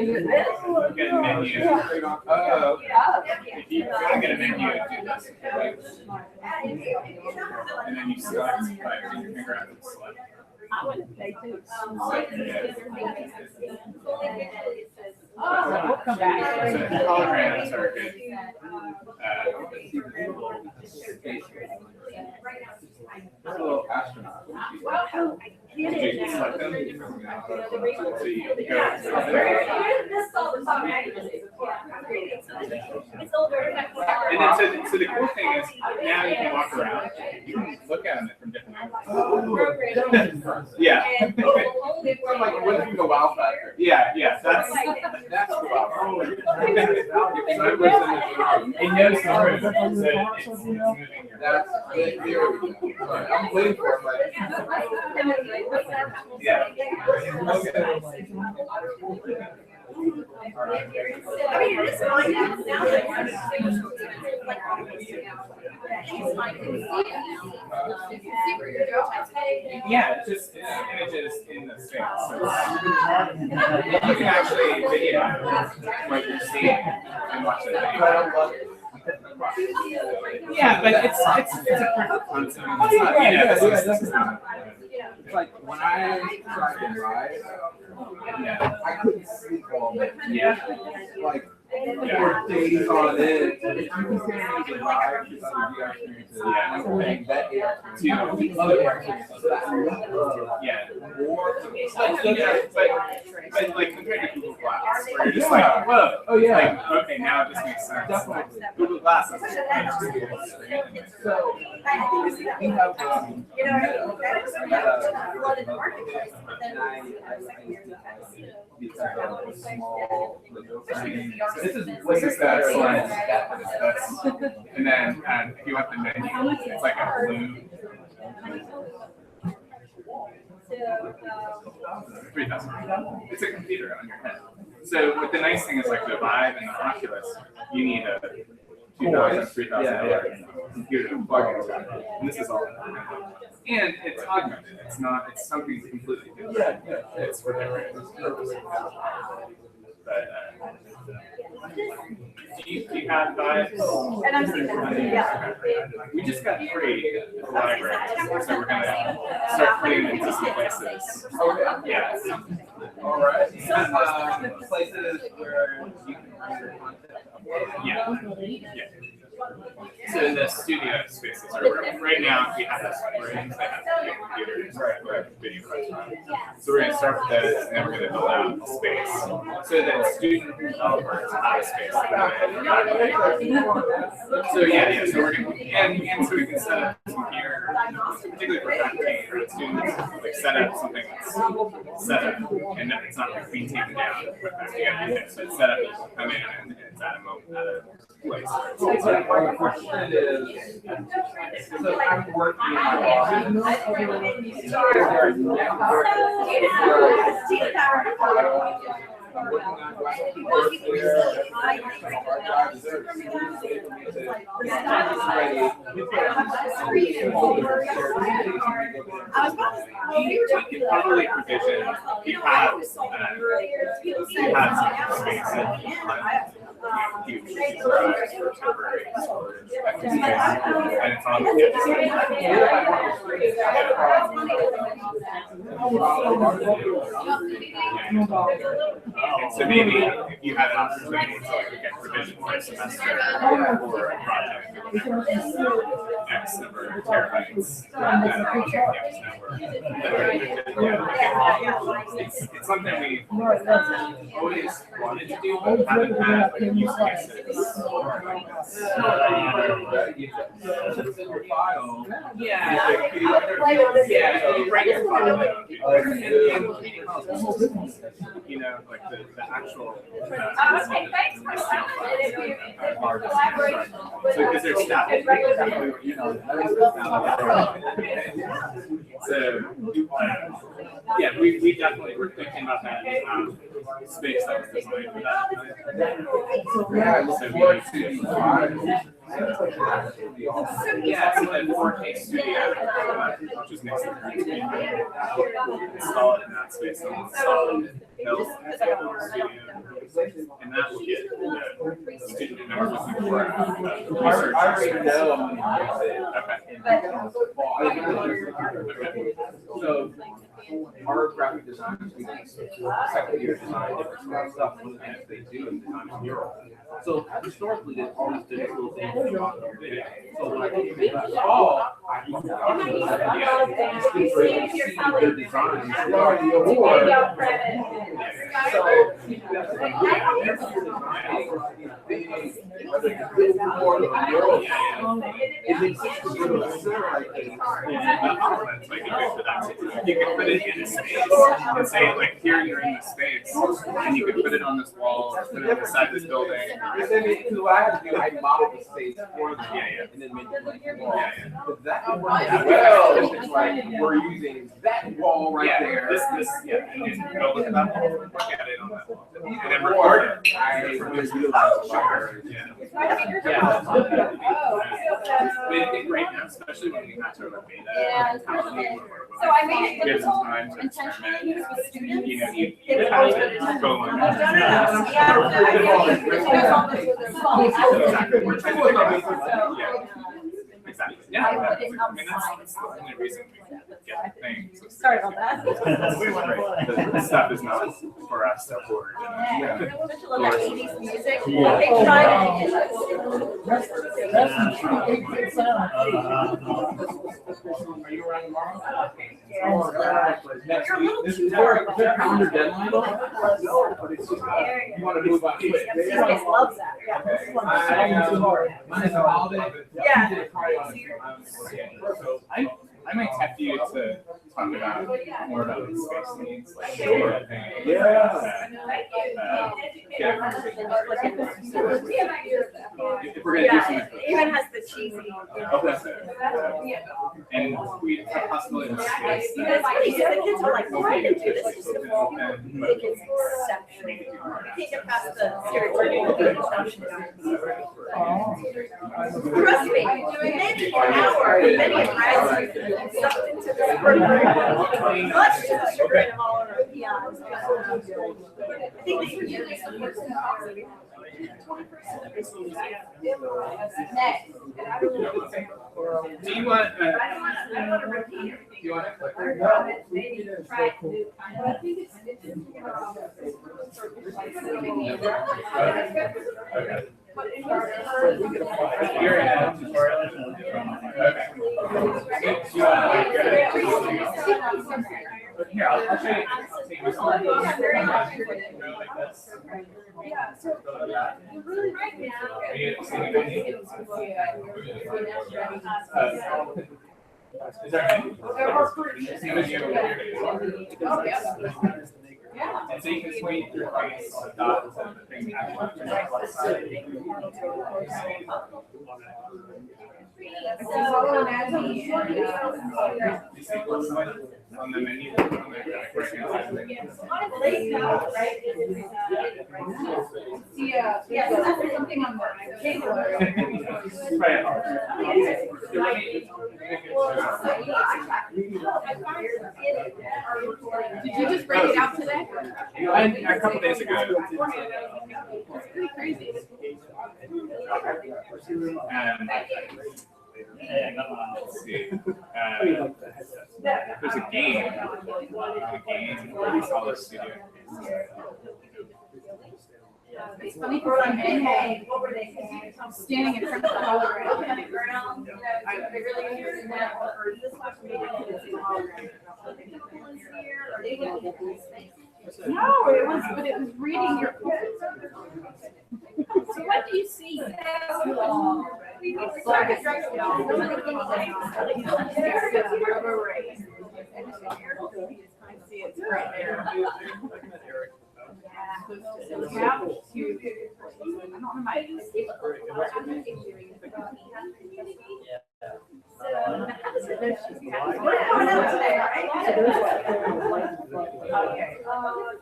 menu. If you gotta get a menu, do this, right? And then you select, like, your finger out and select. I wouldn't say too. We'll come back. So holograms are good. A little astronaut. You can select them. So you go to This all the time. It's all very. and then so the cool thing is now you can walk around, you can look at them from different angles. Yeah. Like, what if you go wow factor? Yeah, that's the wow factor. it knows the room, so it's moving. That's it. There we go. Right, I'm waiting for it, but Yeah. I mean, it is fine now. Yeah, it's just images in the space. So you can actually video what you're seeing and watch it. Yeah, but it's a proof of concept. It's not, It's like when I tried to drive, I couldn't sleep all night. Yeah. Like for days on end. If you compare me to drive to other VR experiences, I'm comparing that AR experience to other AR experiences. So that's Yeah. more. But like compared to Google Glass, where you're just like, whoa, Oh yeah. like, okay, now it just makes sense. Definitely. Google Glass is So we have this is way better. And then if you want the menu, it's like a blue. 3,000. It's a computer on your head. So what the nice thing is, like the Vive and the Oculus, you need a $2,000, $3,000 computer to plug into it. And this is all. And it's augmented. It's not. It's something completely different. It's for different. But do you have Vive? And I'm seeing that, yeah. We just got free library, so we're gonna start putting them into some places. Okay. Yeah. All right. Places where you can bring your content. Yeah. Yeah. So the studio spaces are right now we have this rooms that have big computers, video cards. So we're gonna start with those, and then we're gonna build out the space so that student developers have a space. So yeah. So we're gonna and so we can set up some gear, particularly for faculty or students, like set up something that's set up and it's not like being taken down. So it's set up, come in, and it's at a moment, at a place. My question is, so I'm working in my office. I'm working on You can probably provision, you have some space huge drives for temporary storage, and it's on the and so maybe if you had an opportunity to like get provision for a semester or a project X number of terabytes, then on the campus network. It's something we always wanted to do, but haven't had like use cases. Yeah, you write your file down. You know, like the actual. Okay, thanks for that. So because there's stuff. So yeah, we definitely were thinking about that space that was designed for that. Yeah, it's a 4K studio, which is next to the install it in that space and install it and that will get the student members looking for research. I already know. So our graphic designers, we second year design different stuff, and if they do in design is mural. So historically, they've always done little things on their video. So when I came in last fall, I looked at their designs. Whether it's billboard or mural, it makes sense to do a center like this. You can put it in a space and say, like, here you're in the space, and you can put it on this wall, or put it inside this building. And then what I had to do, I modeled the space for them, and then made it like wall. But that worked well. It's like we're using that wall right there. And then go look at that wall, look at it on that wall, and then Or record it. I would utilize the library. I think right now, especially when we have sort of a beta Yeah. mentality, So I made it give some difficult time to intentionally experiment. with students. You know, you It's have always to been go on. No, Exactly. Yeah. I put it I mean, outside. that's the only reason we get the thing. So Sorry about that. the stuff is not for us to hoard. Yeah. And, Especially love that 80s music. Yeah. They try to make it. That's some true 8-bit sound. Are you around tomorrow? Next You're a week. little Is too there far. is there a calendar deadline? No, but it's just, you want to move on quick. zSpace loves that. Mine is a holiday. Yeah. So I might tempt you to talk about more about the space needs, like Sure. If we're gonna do something. It even has the cheesy. Oh, that's it. And we have a possibility of space. You guys, the kids are like, why did you do this? It's exceptional. You can't get past the stereotypical introduction. Trust me, maybe an hour, many of us sucked into this program. Much to the chagrin of all of our peons. I think they should use some person. Next. Do you want, I don't want to repeat everything. do you want Maybe try to do kind of. Okay. You're in a tutorial. Okay. Do you want here, I'll show you. I'll take this one. Go like this. Right now. Are you seeing it? Is that right? Same as you. Yeah. And so you can swing your face on the dots and the thing actually. You see what's on the menu, on the right-hand side menu. Yeah, there's something on the table. Right. Did you just break it out today? A couple days ago. It's pretty crazy. Let's see. There's a game. Solid Studio. It's funny for them, hey, what were they saying? Standing in front of the hologram. They really using that for this much meeting. No, it was, but it was reading your. So what do you see? I see it's right there.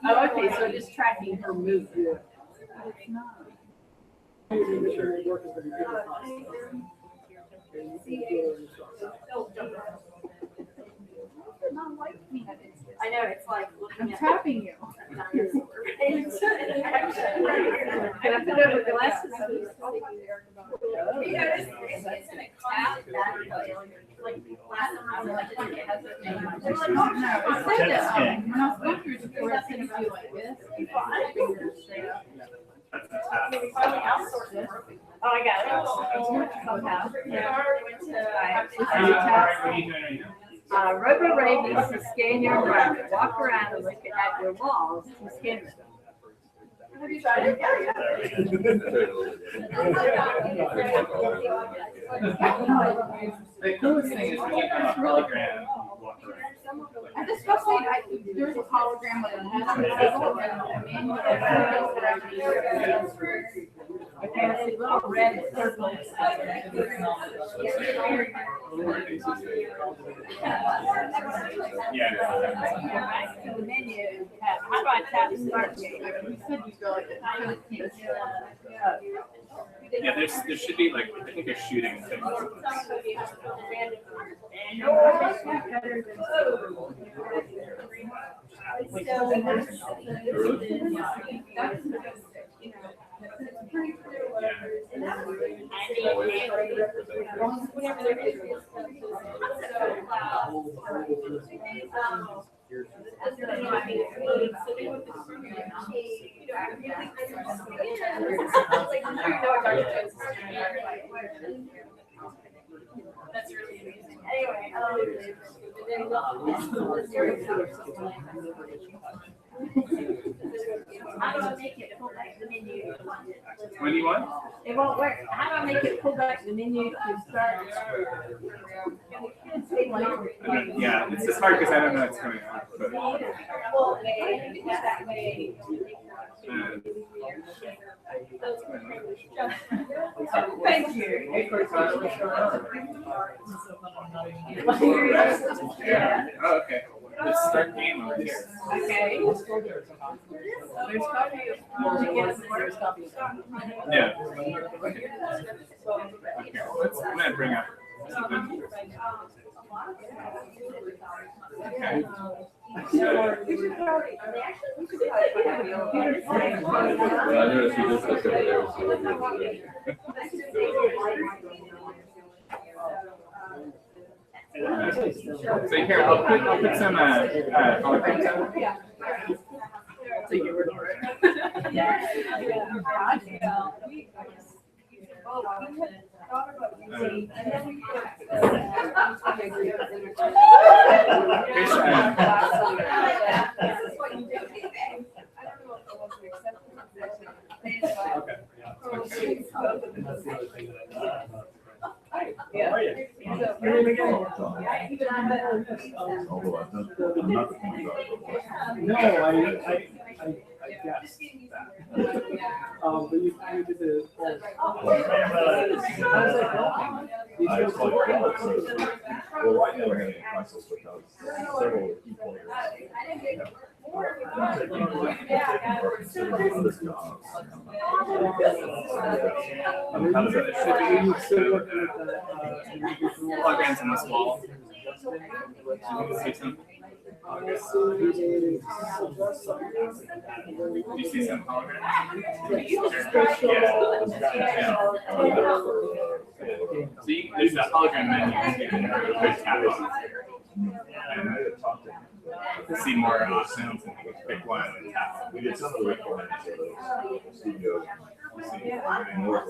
Oh, okay, so just tracking her movement. I know, it's like looking at. Tapping you. And I put over glasses. it's in a cloud that like last time I didn't think it has a name. It said that, when I was going through the report, it said if you like this. Oh, I got it. Robo-Ray needs to scan your environment. Walk around and look at your walls to scan them. Have you tried it? The coolest thing is when you have a hologram, you walk around. I just was saying, there's a hologram with a head on the table and a little red circle. Yeah. The menu, how do I tap start game? You said you go like that. Yeah, there should be like, I think a shooting thing. That's really amazing. Anyway, how do I make it pull back the menu? When do you want? It won't work. How do I make it pull back the menu to start? Yeah, it's just hard because I don't know what's going on. But, Thank you. oh, okay. Let's start game over here. Okay. Yeah. Okay. I'm gonna bring up something. Okay. So here, I'll put some holograms out. So you were No, I guess that. But you did the. I was like, well, I never had any crisis because several people here. Holograms on this wall. See some? Do you see some holograms? Yeah. So there's a hologram menu. You can tap on and see more options and pick one and tap. We did some of the recordings of those studios. And more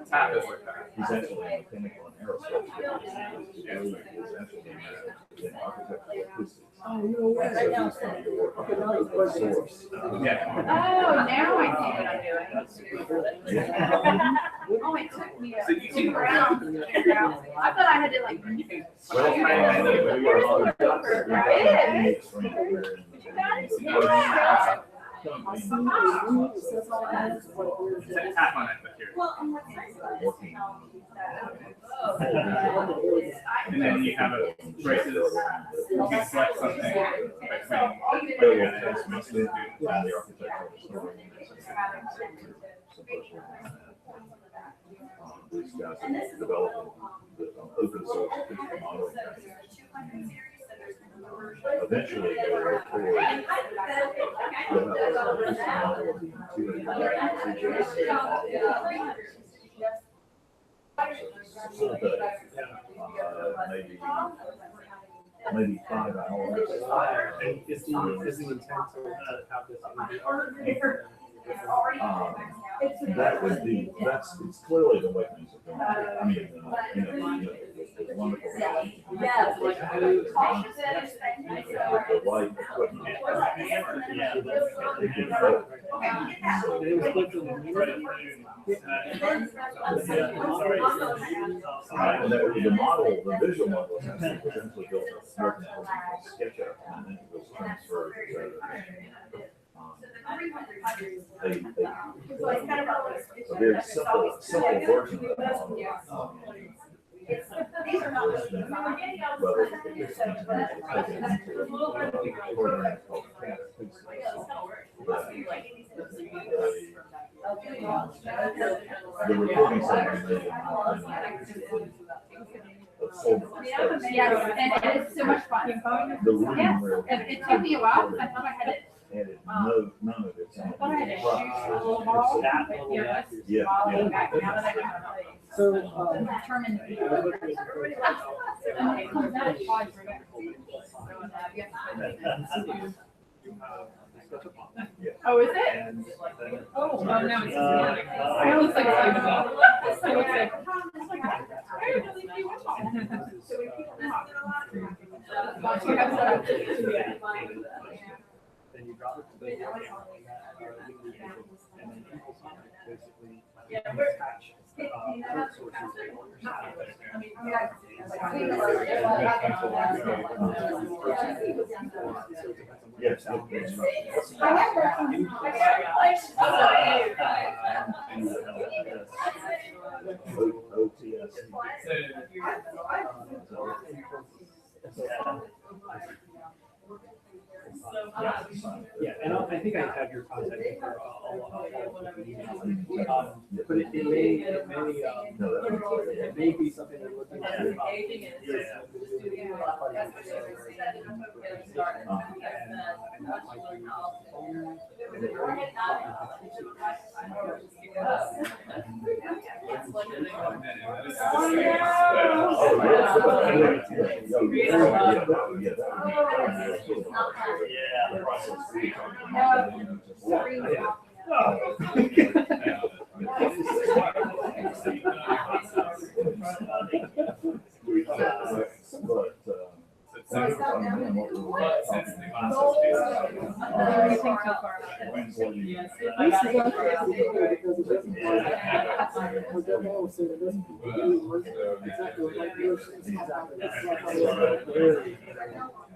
Tap is like that. he's actually a chemical and aerospace. He's actually in architectural acoustics. Oh, no way. So he's coming to work on the source. Yeah. Oh, now I see what I'm doing. Oh, it took me So you can around to figure out. I thought I had to like. Well, we are on the extreme where tap on it, but here. And then you have a braces. You can select something these guys are developing the open source modeling. Eventually, they will record. Maybe 5 hours. Is the intent to have this? That would be, it's clearly the way things are going. I mean, it's wonderful. Yes. The light equipment. It can help. It was split from the The model, the visual model was essentially built up from SketchUp and then it was transferred to a very simple version of that model. These are not. Well, it's the recording center Yes, and it's so much fun. the room Yes, where it took me a while, because I thought I had it. and it none of it's I thought I had to shoot a little ball. Yeah, Back, now that I know how to play. So, I'm determined to be. And when it comes out, it's hard for that. Oh, is it? Oh, no, it's. I was like, Then you drop it to the and then people basically attach code sources. yes. OTS. Yeah, and I think I have your contact info. But it may be something we're looking at.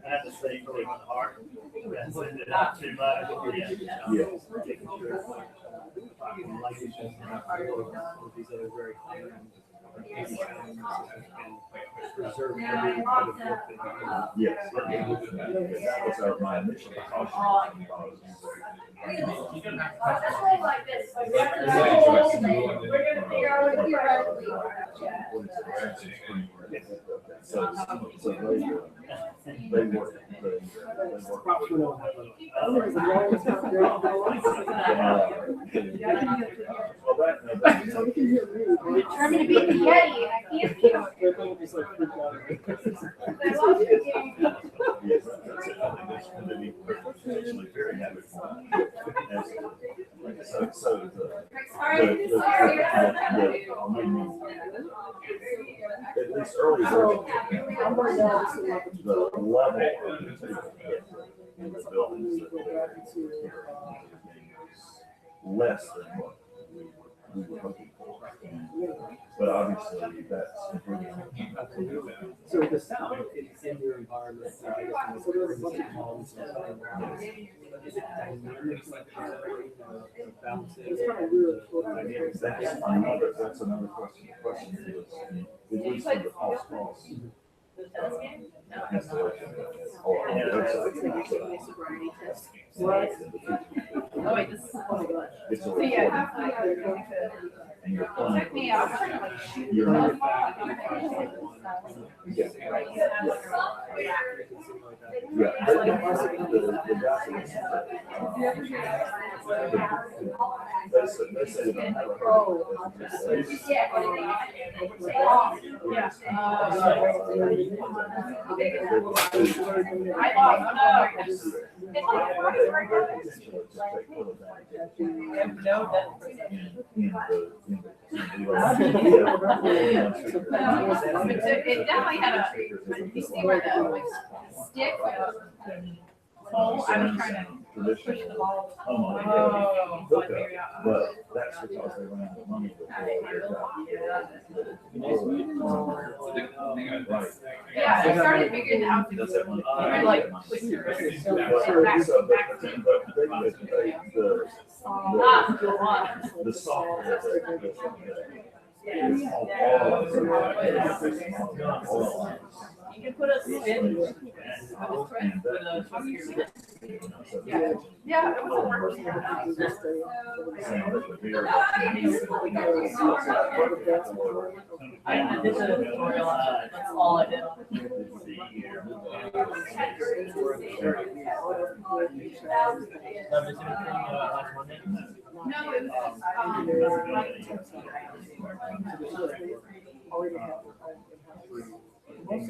That's the same thing on the heart. Send it out too much. These other very clear and preserve every bit of work that you do. Yes. That was my initial caution. Let's roll like this. We're gonna figure out what you're at. So they work. Determined to beat the Yeti, and I can't kill it. Yes, that's it. And then he actually very happy for so at least early version, the level in the buildings that less than what we were hoping for. But obviously that's improving. So the sound in your environment, is it dynamic, bouncing? That's another question. The question is, at least for the false installation or on the website. Oh, wait, this is, oh my gosh. It's So yeah. and you're It took me, I was trying to like shoot the ball. It definitely had a, you see where the like stick hole, I was trying to traditional homeowner hookup, but that's because they ran out of money before they got. Yeah, I started figuring out. Like, The software. You can put a spin. Yeah, it was a work. I did the tutorial on it. That's all I did. Last Monday? No, it was,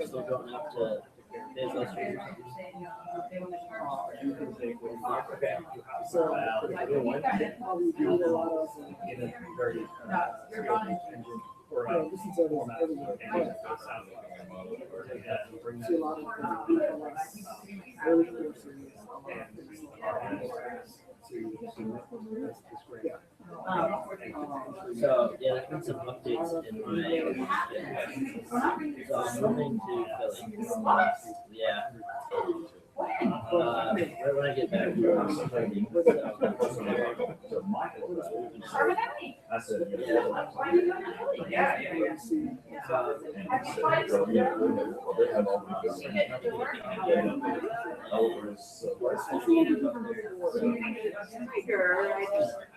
Still going up to Israel Street. Okay. So, this is everywhere. See a lot of really courses. So yeah, there's been some updates in my. So I'm moving to Philly. Yeah. Right when I get back, I'm starting. I said, why are you doing that?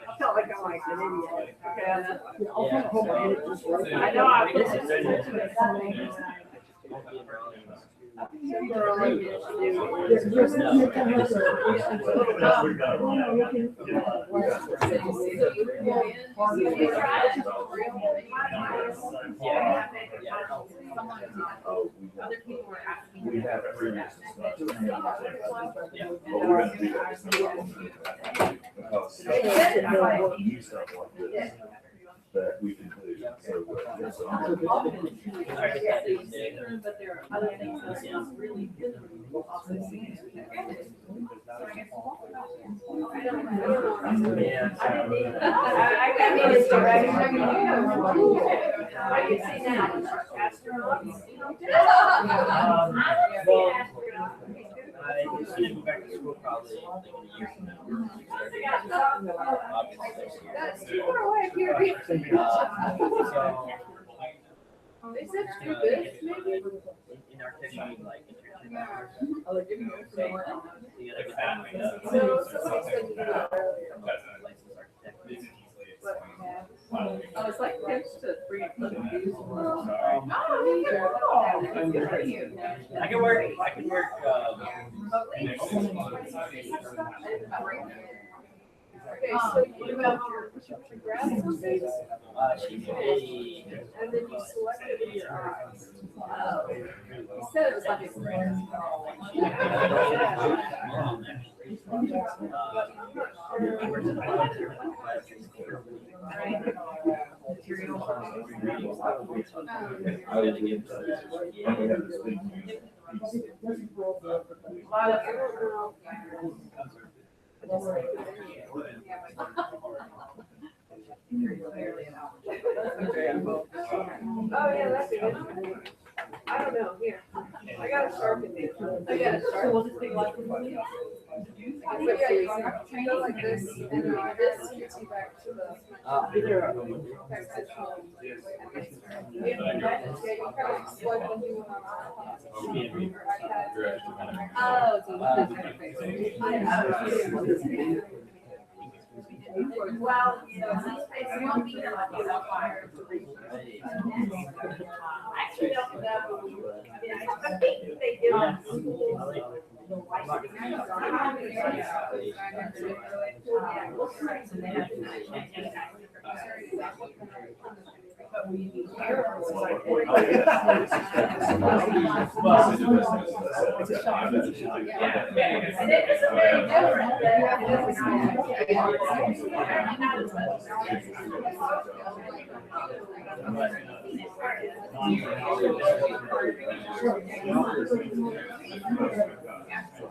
I felt like I'm like an idiot. I know I was. Other people were asking. we have previous new stuff like this that we can do. So, But there are other things that are really good. I got me this direction. I can see now. Astronauts. I should go back to school probably like a year from now. That's too far away here. They said do this, maybe? In our technique, like internship hours. Oh, they're giving you more. You gotta get that. So somebody said you do that earlier. Licensed architect. Oh, it's like pitch to bring it to the views. I can work. Okay, so you have your grad surface, She did and then you selected your eyes. You said it was like a Oh, yeah, that's good. I don't know, here. I got a shark in there. I got a shark. We'll just take one. But yeah, you go like this, and this gets you back to the. Yeah, you kind of swipe when you went on iPad. Oh, so well, zSpace won't be fire to reach. I actually don't know. I think they give us schools.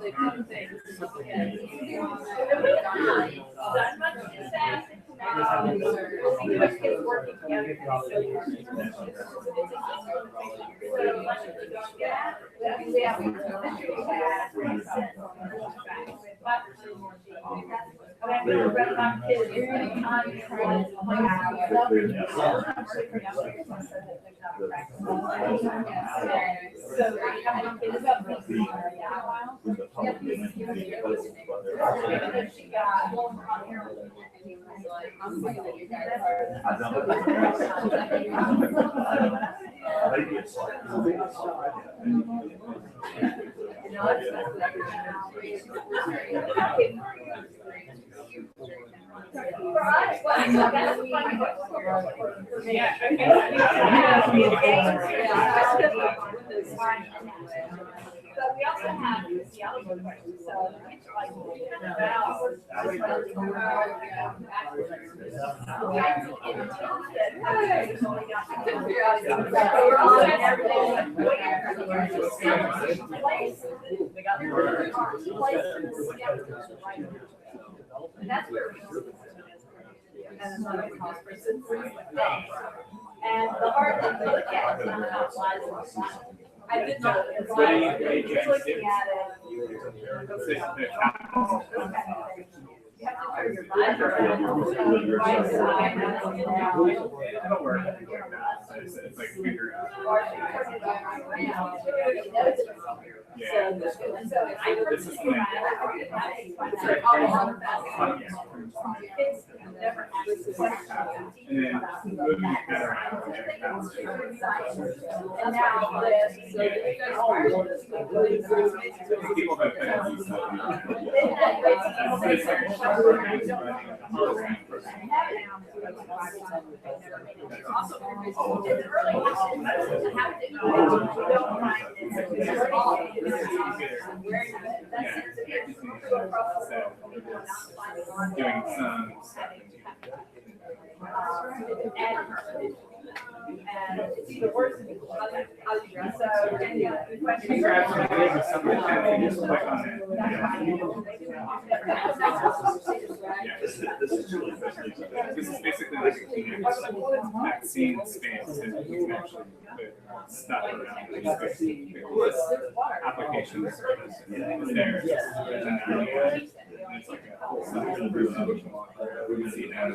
the fun things. And we've done much success now. Too much kids working together. But we also have the algebra questions, so it's like, and that's where and the hard thing to look at is not how it lies in the slide. I did not, it's like, just looking at it. You have to turn your visor around, right side, It'll work. It's like figure out. Yeah. So I personally, it's never And then moving it around. and now this, People have been using doing some and it's even worse than algebra. So, and the question grab some ideas or something like that, and just click on it. This is basically like a Kinect vaccine space that you can actually put stuff around. The coolest application service is there. There's an area, and it's like a whole stuff. We can see now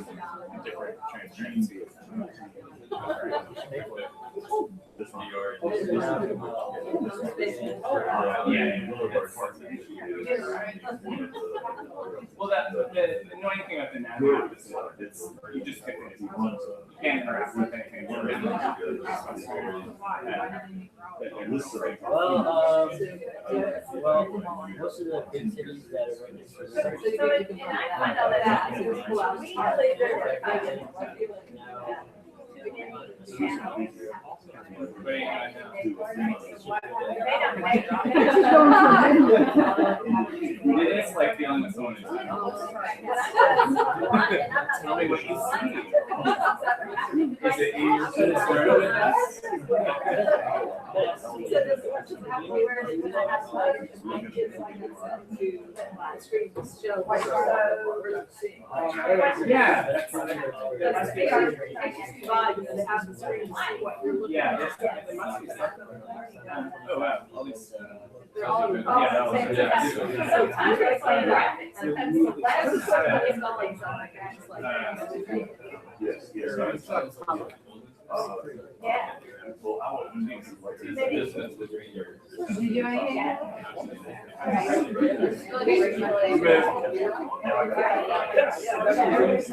different transparencies. Well, the annoying thing about the nav app is it's you just pick it. You can't interact with anything. Well, most of the big cities that are right next to the so and I find out that out. We really It is like dealing with someone who's tell me what you see. Is it easier to start with us? Yeah. Yeah, there must be something. Oh, wow. All these. Yes, yes. Yeah. You do anything?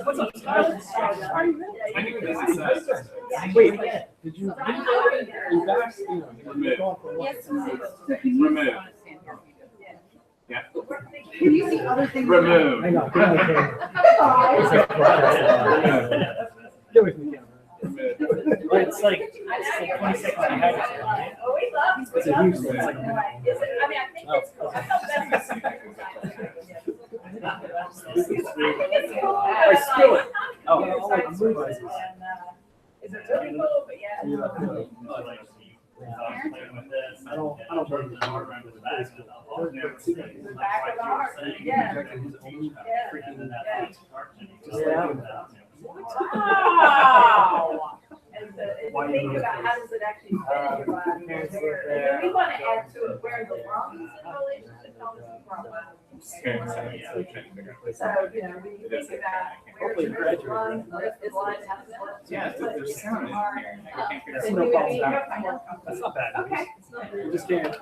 What's up, stylus? Wait, Did you? remove. Yeah. Can you see other things? Remove. Hang on, get with me, It's like 20 seconds behind us, right? Oh, we love. It's a huge thing. It's like- Is it, I mean, I think it's cool. I felt that's. I spill it. Oh, I'm surprised. Is it really cool? But yeah. playing with this. I don't turn the arm around with the back. Back of the heart, yeah. Freaking in that face. Wow. And to think about how does it actually fit in your body. And then we want to add to it where the lungs in relation to pelvis and front. So, you know, when you think about where's the lungs, where's the blood, how does that work? Yeah, there's sound in here. I can't figure Then out. you would be- That's not bad. Okay. You just can't.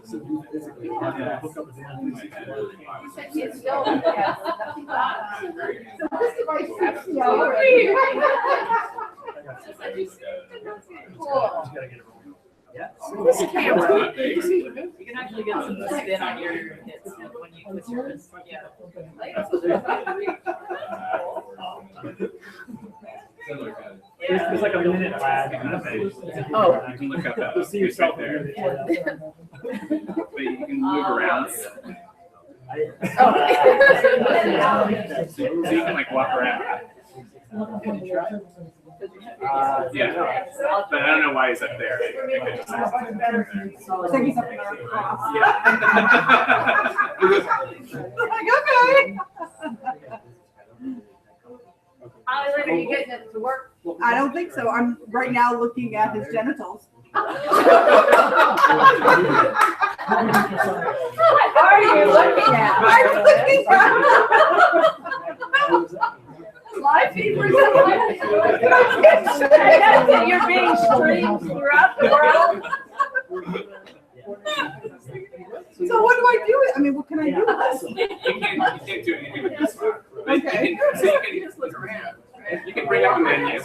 So you physically hook up and down. You said you still, yeah. So this device has to go. Cool. Yeah. This camera, you can actually get some spin on your hits when you with your wrist. Yeah. There's like a minute lag. Oh, you can look up that. You'll see yourself there. there. But you can move around. So you can like walk around. Yeah, but I don't know why he's up there. I think it just has to be there. Yeah. Holly, are you getting it to work? I don't think so. I'm right now looking at his genitals. What are you looking at? I'm looking at. Live feeders. You're being streamed throughout the world. So what do I do? I mean, what can I do with this? You can't do anything with this one. But Okay. You can bring up a menu,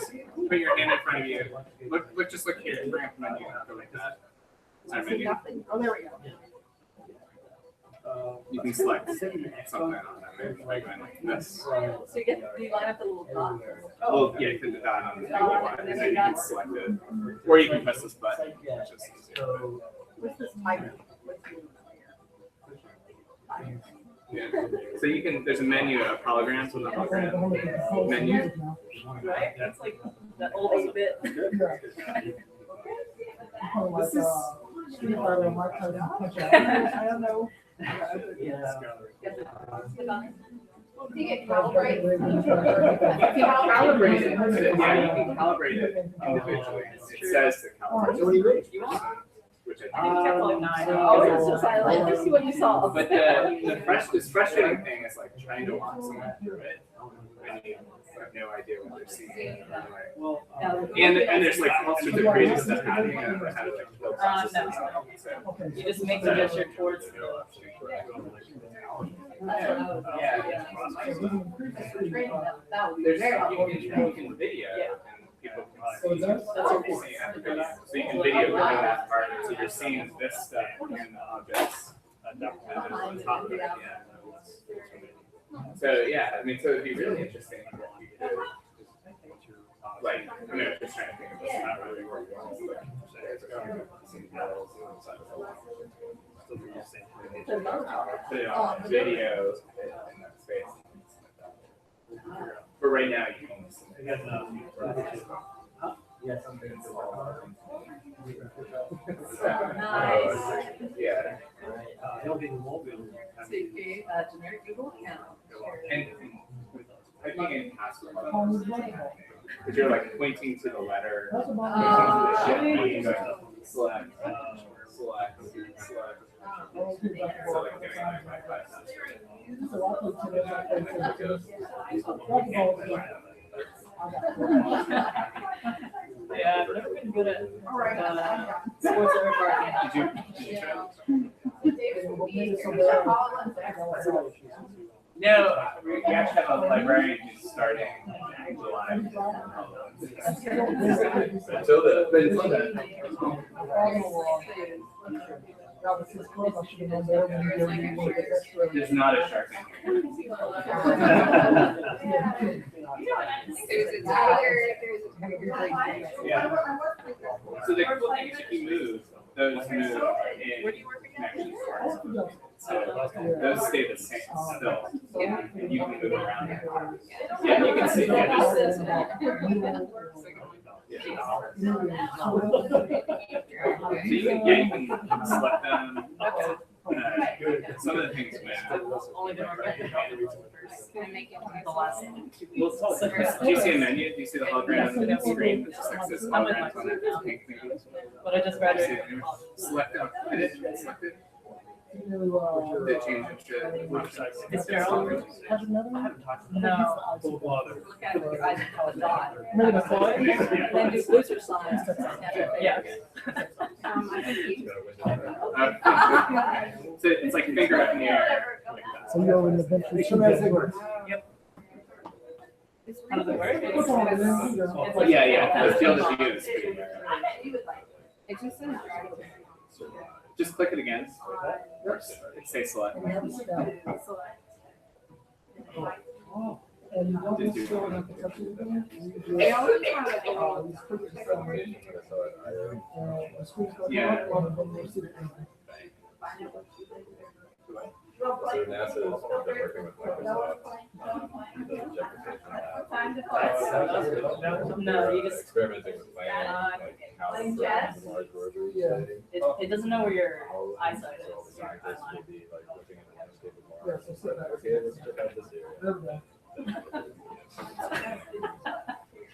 put your hand in front of you. Look, just look here. Bring up a menu. Go like that. It's our menu. Oh, there we go. You can select something on that menu, like this. So you line up the little dot. Well, yeah, you put the dot on the menu one, and then you can select it. Or you can press this button. It's just easier. What's this mic? Yeah. So you can, there's a menu of holograms with a hologram menu. Right? It's like the old 8-bit. This is. I don't know. You get calibrated. Yeah, you can calibrate it individually. It says to calibrate. Which I think Let's see what you saw. But this frustrating thing is like trying to walk someone through it when you have no idea what they're seeing. And there's like all sorts of crazy stuff happening. I don't know how to like build processes. So You just make the gesture towards the. there's you can video and people can see. So you can video during that part. So you're seeing this stuff and the objects on top of it. Yeah. So yeah, I mean, so it'd be really interesting if you could like, just trying to think of this, not really working on this, but put it on video in that space. But right now, you can listen. Yes. Nice. Yeah. Generic Google account. And typing in password, because you're like pointing to the letter, pointing to the ship, and you go select. So like getting my password. Yeah, I've never been good at sports or parking. Did you No, we actually have a librarian who's starting in July. Until then. There's not a shark in here. There's a tiger, Yeah. So the cool thing is if you move, those move in connection to our system. So those stay the same still. And you can move around. Yeah, you can see. Yeah, you can select them. Some of the things with Only been working Gonna make it the last 2 do weeks. you see a menu? Do you see the hologram screen that just like says holograms on it? Pink maybe? But I just graduated. Select them. Edit. Select it. They change it to Is Carol? Have another one? No. Full bother. Look at it with your eyes and call it dot. Maybe the toy? Then do booster signs. Yeah. So it's like finger up in the air. Like that. So you go in the bench. Yep. How does it work? It's like- Yeah. The field is used. It just says. Just click it again. Say select. And you don't necessarily have to touch it again. They always have The screen's going Yeah. up, and then you see it. So NASA is working with Microsoft. No, you just. Experimenting with planning, like how the Mars rover is heading. It doesn't know where your eyesight So all the is. scientists will be like looking at the landscape of Yeah, Mars. so sit back. Okay, let's check out this area. There we go.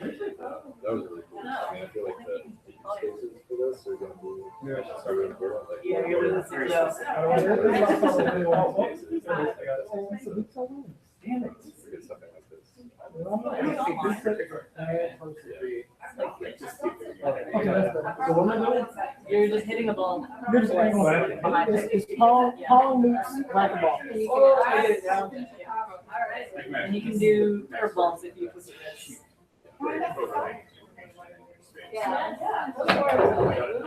That was really cool. I mean, I feel like the use cases for this are gonna be really important. Like, Yeah, you're really serious. There's lots of really well- It's good something like this. Okay, that's better. So what am I doing? You're just hitting a ball. You're just hanging on. It's Paul meets racquetball. And you can do curveballs if you push it.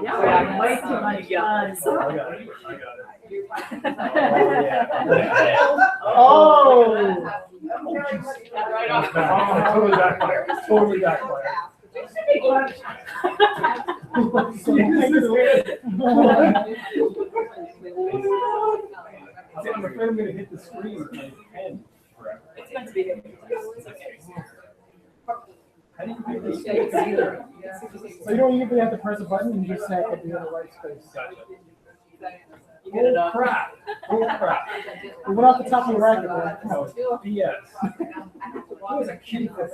Yeah, way too much guns. Oh! Right off. Totally backfired. Totally backfired. I'm afraid I'm gonna hit the screen with my pen forever. It's going to be good. It's okay. How do you do this? So you don't even have to press a button, you just have to be in the right space. You get it Oh up. crap! Oh crap! We went off the top of the racket, man. Oh, BS. That was a cute one.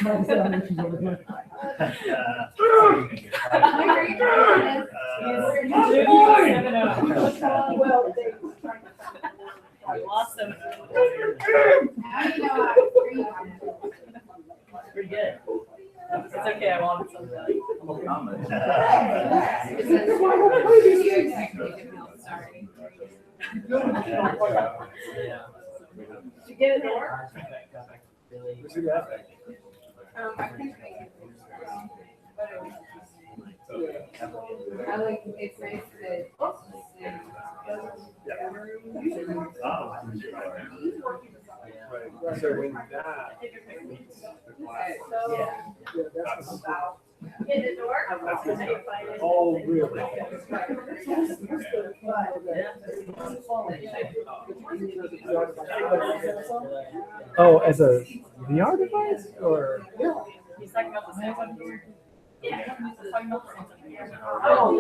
Mine's down issues over here. I lost them. Pretty good. It's okay, I wanted some. Did you get it to work? I like, it's nice that. So when that meets the class. Get it to work? Oh, really? Oh, as a VR device or? He's talking about the Samsung here. Yeah. He's talking about the Samsung here. I don't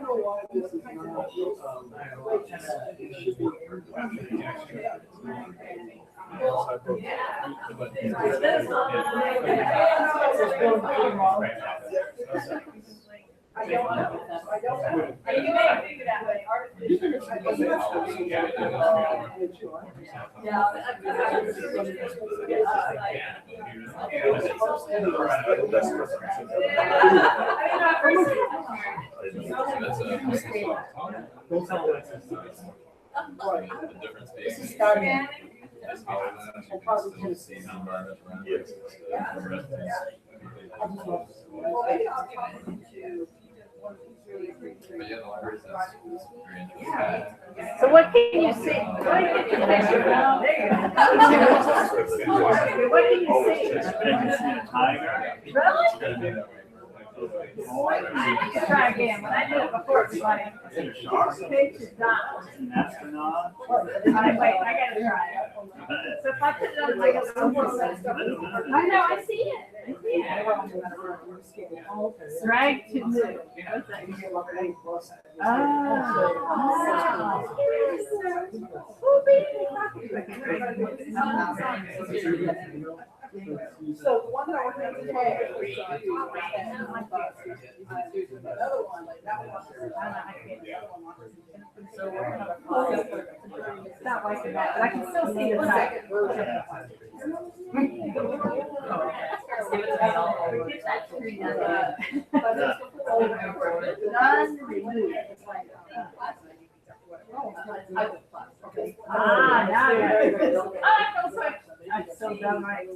know why this is not. It should be. I don't know. You may have figured out like The difference This is being. starting. As HoloLens, you can still see the environment around you. But yeah, the library is very interesting. So what can you see? What can you see? What can you see? Tiger. Really? Try again. When I did it before, it was like, pitch is down. An astronaut. Wait, I gotta try it. So if I put it on like a I know, I see it. I see it. Drag to move. So the one that I was going to say, another one, like that one. So we're gonna. It's not like that, but I can still see the side. None removed. Ah, now I feel so. I'm so done right.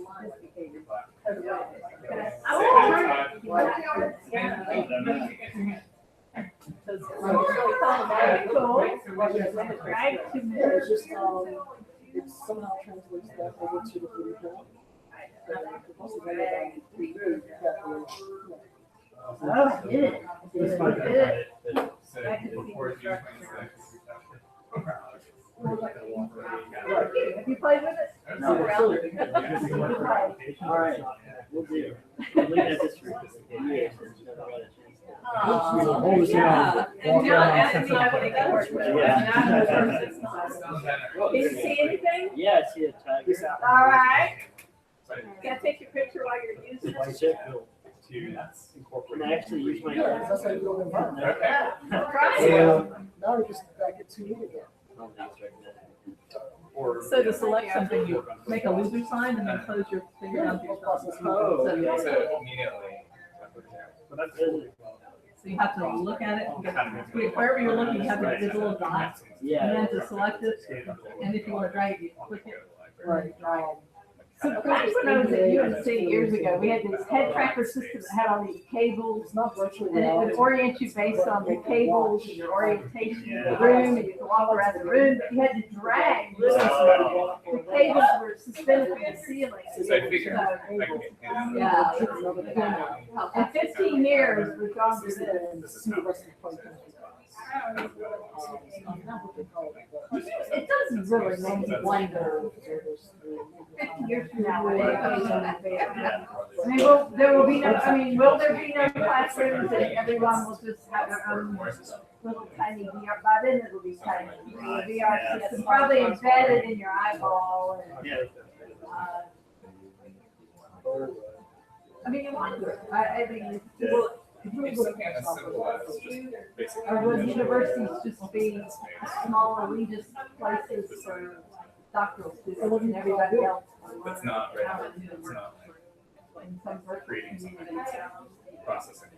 It's just, it somehow translates that over to the 3D. Oh, did it? This might be credit that So before June 26th. Have you played with it? No, All right, we'll do. Looking at this for years. Oh, yeah. And John asked me how they got work with it. Did you see anything? Yeah, I see a tiger. All right. Can I take your picture while you're using it? It's difficult. And I actually use my. That's how you build an environment. Try it. So now we're just back at 2D again. So to select something, you make a loser sign and then close your finger down to your thumb. Oh, So you- So immediately. But that's good. So you have to look at it, and get- wherever you're looking, you have to this little dot, and yeah. then to select it, and if you want to drag it, you click it. Right. So back when I was at UNC years ago, we had this head tracker system that had all these cables. It's not virtual And it would reality. orient you based on the cables and your orientation in the room, and you could walk around the room, but you had to drag. Wow. The cables were suspended from the ceiling. So I figured I can get Yeah. In 15 years, we've gone through this. And see the rest of the play comes It doesn't really make me wonder, 50 years from now, when it comes to there. I mean, there will be no, will there be no classrooms and everyone will just have their own little tiny VR? By then it'll be tiny. The VR system probably embedded in your eyeball and, Yeah. you wonder. I mean, well, It's something as simple as just basically. or will universities just be smaller Regis places for doctoral students and everybody else? That's not right. It's not In some virtual creating something, communities. processing,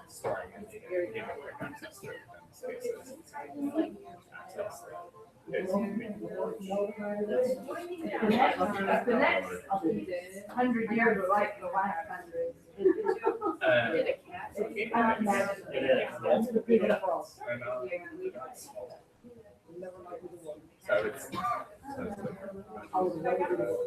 storing and giving quick access to spaces. Access. The next 100 years are like the last 100. It's unimaginable. That's the big difference. I know. So it's. I was very good at it.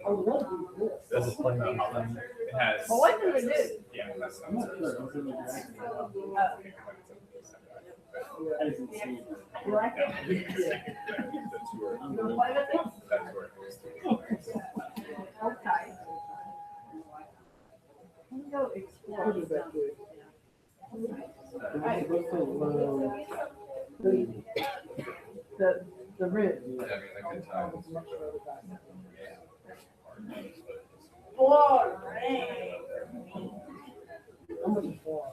I would love to do this. This is playing on. It has. Well, what does it do? Yeah, that's. I didn't see. You like it? You play with it? That's where it goes to. Okay. Let me go explore What is that some. good? The root. Yeah, I mean, like good times. I'm looking for.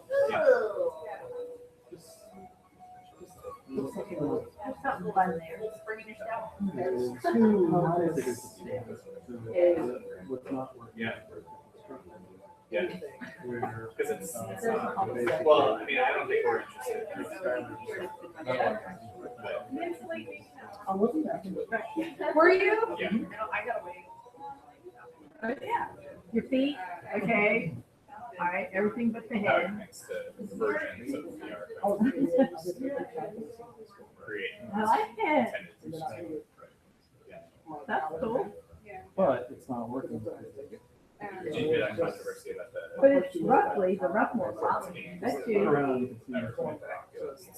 There's something fun there. Bringing yourself. What's not working. Yeah. Yeah. Where. Because it's well, I mean, I don't think we're interested. I'm looking at it. Were you? Yeah. No, I gotta wait. Yeah. Your feet, okay. All right, everything but the How it head. connects to versions of VR. Oh, Create. I like it. Intended to. That's cool. But it's not working. Did you hear that controversy about the? But it's roughly the Roughmore property. That's you.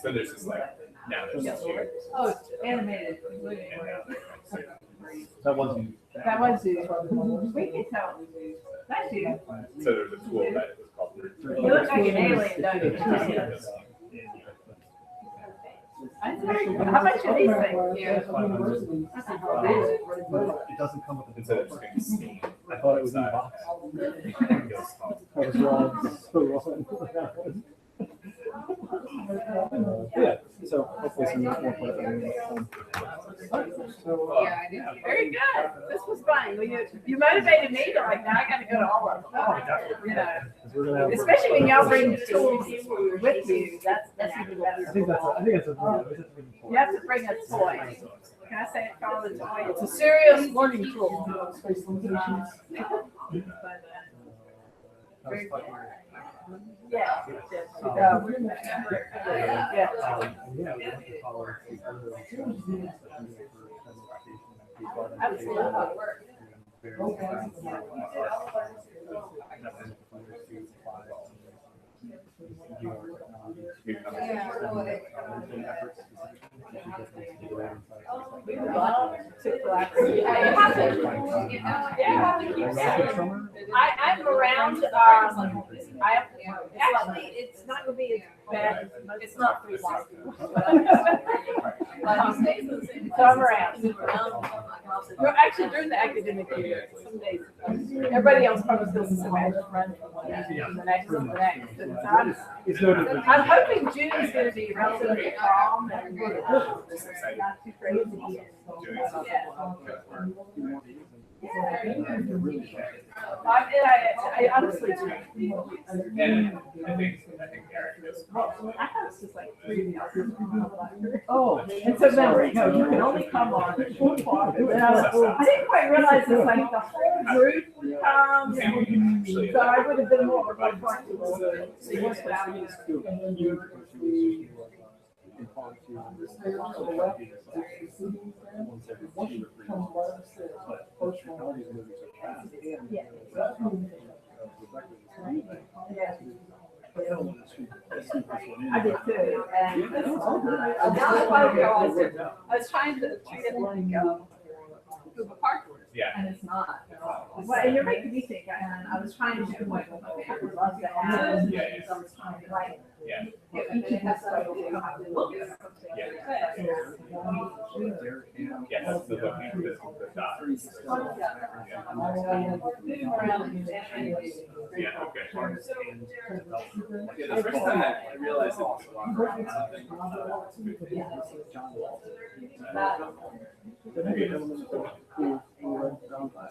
So there's this like, now there's this huge. Oh, it's animated. That wasn't. That was you. We can tell. That's you. So there's a tool that was called. You look like an alien, don't you? How much are these things? It doesn't come with a Instead of just getting steam. I thought it was in the box. I was wrong. So wrong. Yeah, so hopefully some more. Very good. This was fun. You motivated me to like, now I gotta go to all of them. You know, especially when y'all bring the tools with you, that's even better. I think that's a You have to bring a toy. Can I say it called a toy? It's a serious learning tool. Space limitations. Very good. Yeah. We would love to collaborate. I'm around, actually, it's not gonna be as bad as most. It's not too long. So I'm around. Well, actually, during the academic year, some days, everybody else probably feels the same. I just run from one to the next, to the next. And so I'm hoping June is gonna be relatively calm and not too crazy. I honestly do. And I think Eric is. Well, I thought it was just like 3 hours. Oh, and so then, no, you can only come on 4 o'clock. And I didn't quite realize it's like the whole group comes. So I would have been more flexible. So you must have I did too, and now I realized it. I was trying to treat it like Google Park, Yeah. and it's not. Well, and you're making me think, and I was trying to do like, I would love to have. Yeah. So I was trying to like, Yeah. you can have something to look at something. Yeah, that's the looking, the dot. Yeah, okay. Yeah, the first time I realized it was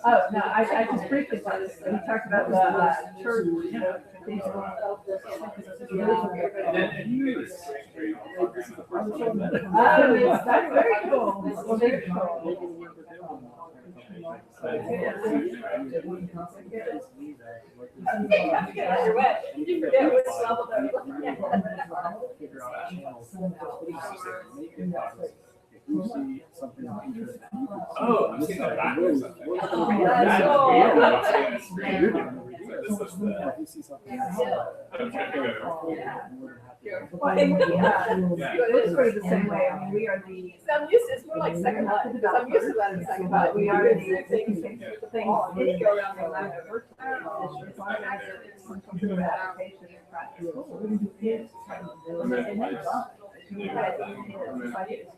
Oh, no, I just briefly saw this, we talked about the church. That's very cool. Well, very cool. You forget which level they're looking at. You see something interesting. Oh, I've seen that back or something. That's You see something. I'm trying to go. Well, and we, it's sort of the same way, I mean, we are the, so I'm used to, it's more like second life, because I'm used to that in second life, we are the things that go around the line of work. It's like some computer application and practice.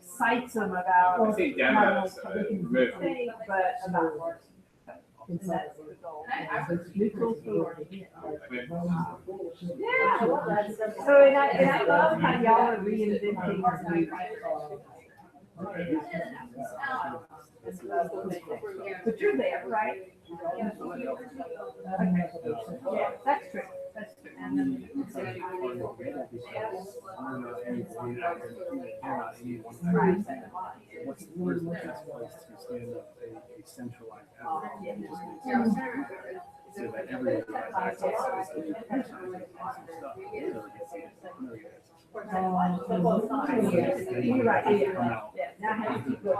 Cites them about, I see demos, but about work. And that's the goal. Neutral story. Yeah. So, and I love how y'all are reinventing. But you're there, right? Yeah, that's true. That's true. And then where's the best place to stand up a centralized effort? So that everybody has access to this you're right. Yeah. Now how do you keep going?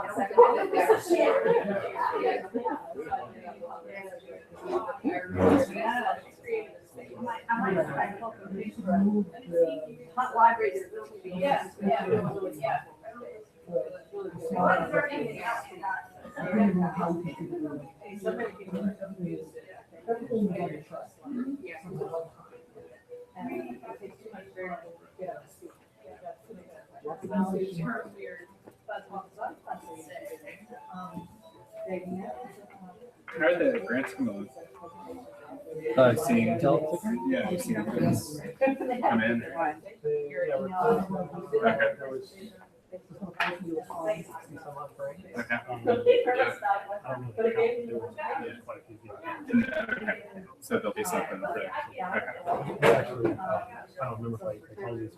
Hot libraries are really big. Yeah. Mine's already out. So many people are confused. And it takes too much variable to get up to speed. How are the grants coming? Seeing, yeah, you've seen grants come in. Okay. So there'll be something. Actually, I don't remember if I told you this,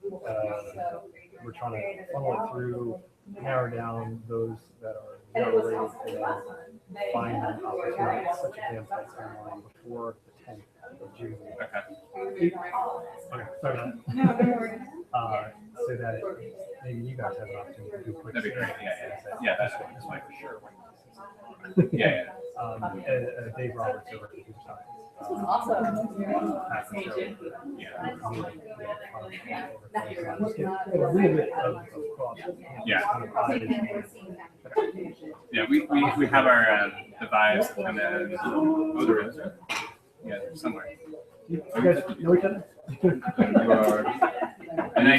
but we're trying to funnel it through, narrow down those that are zero rated, find opportunities such a campsite timeline before the 10th of June. Okay. Okay, sorry about that. So that maybe you guys have an opportunity to do a quick. That'd be great. Yeah, that's for sure. Dave Roberts over at Computer Science. Awesome. A little bit of cross. Yeah, we have our the vibes come in. Oh, there is. Yeah, somewhere. You guys know each other? And I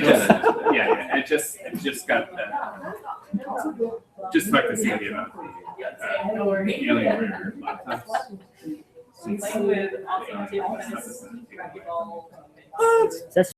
just got just about to see you about alien laptops. With awesome table tennis. That's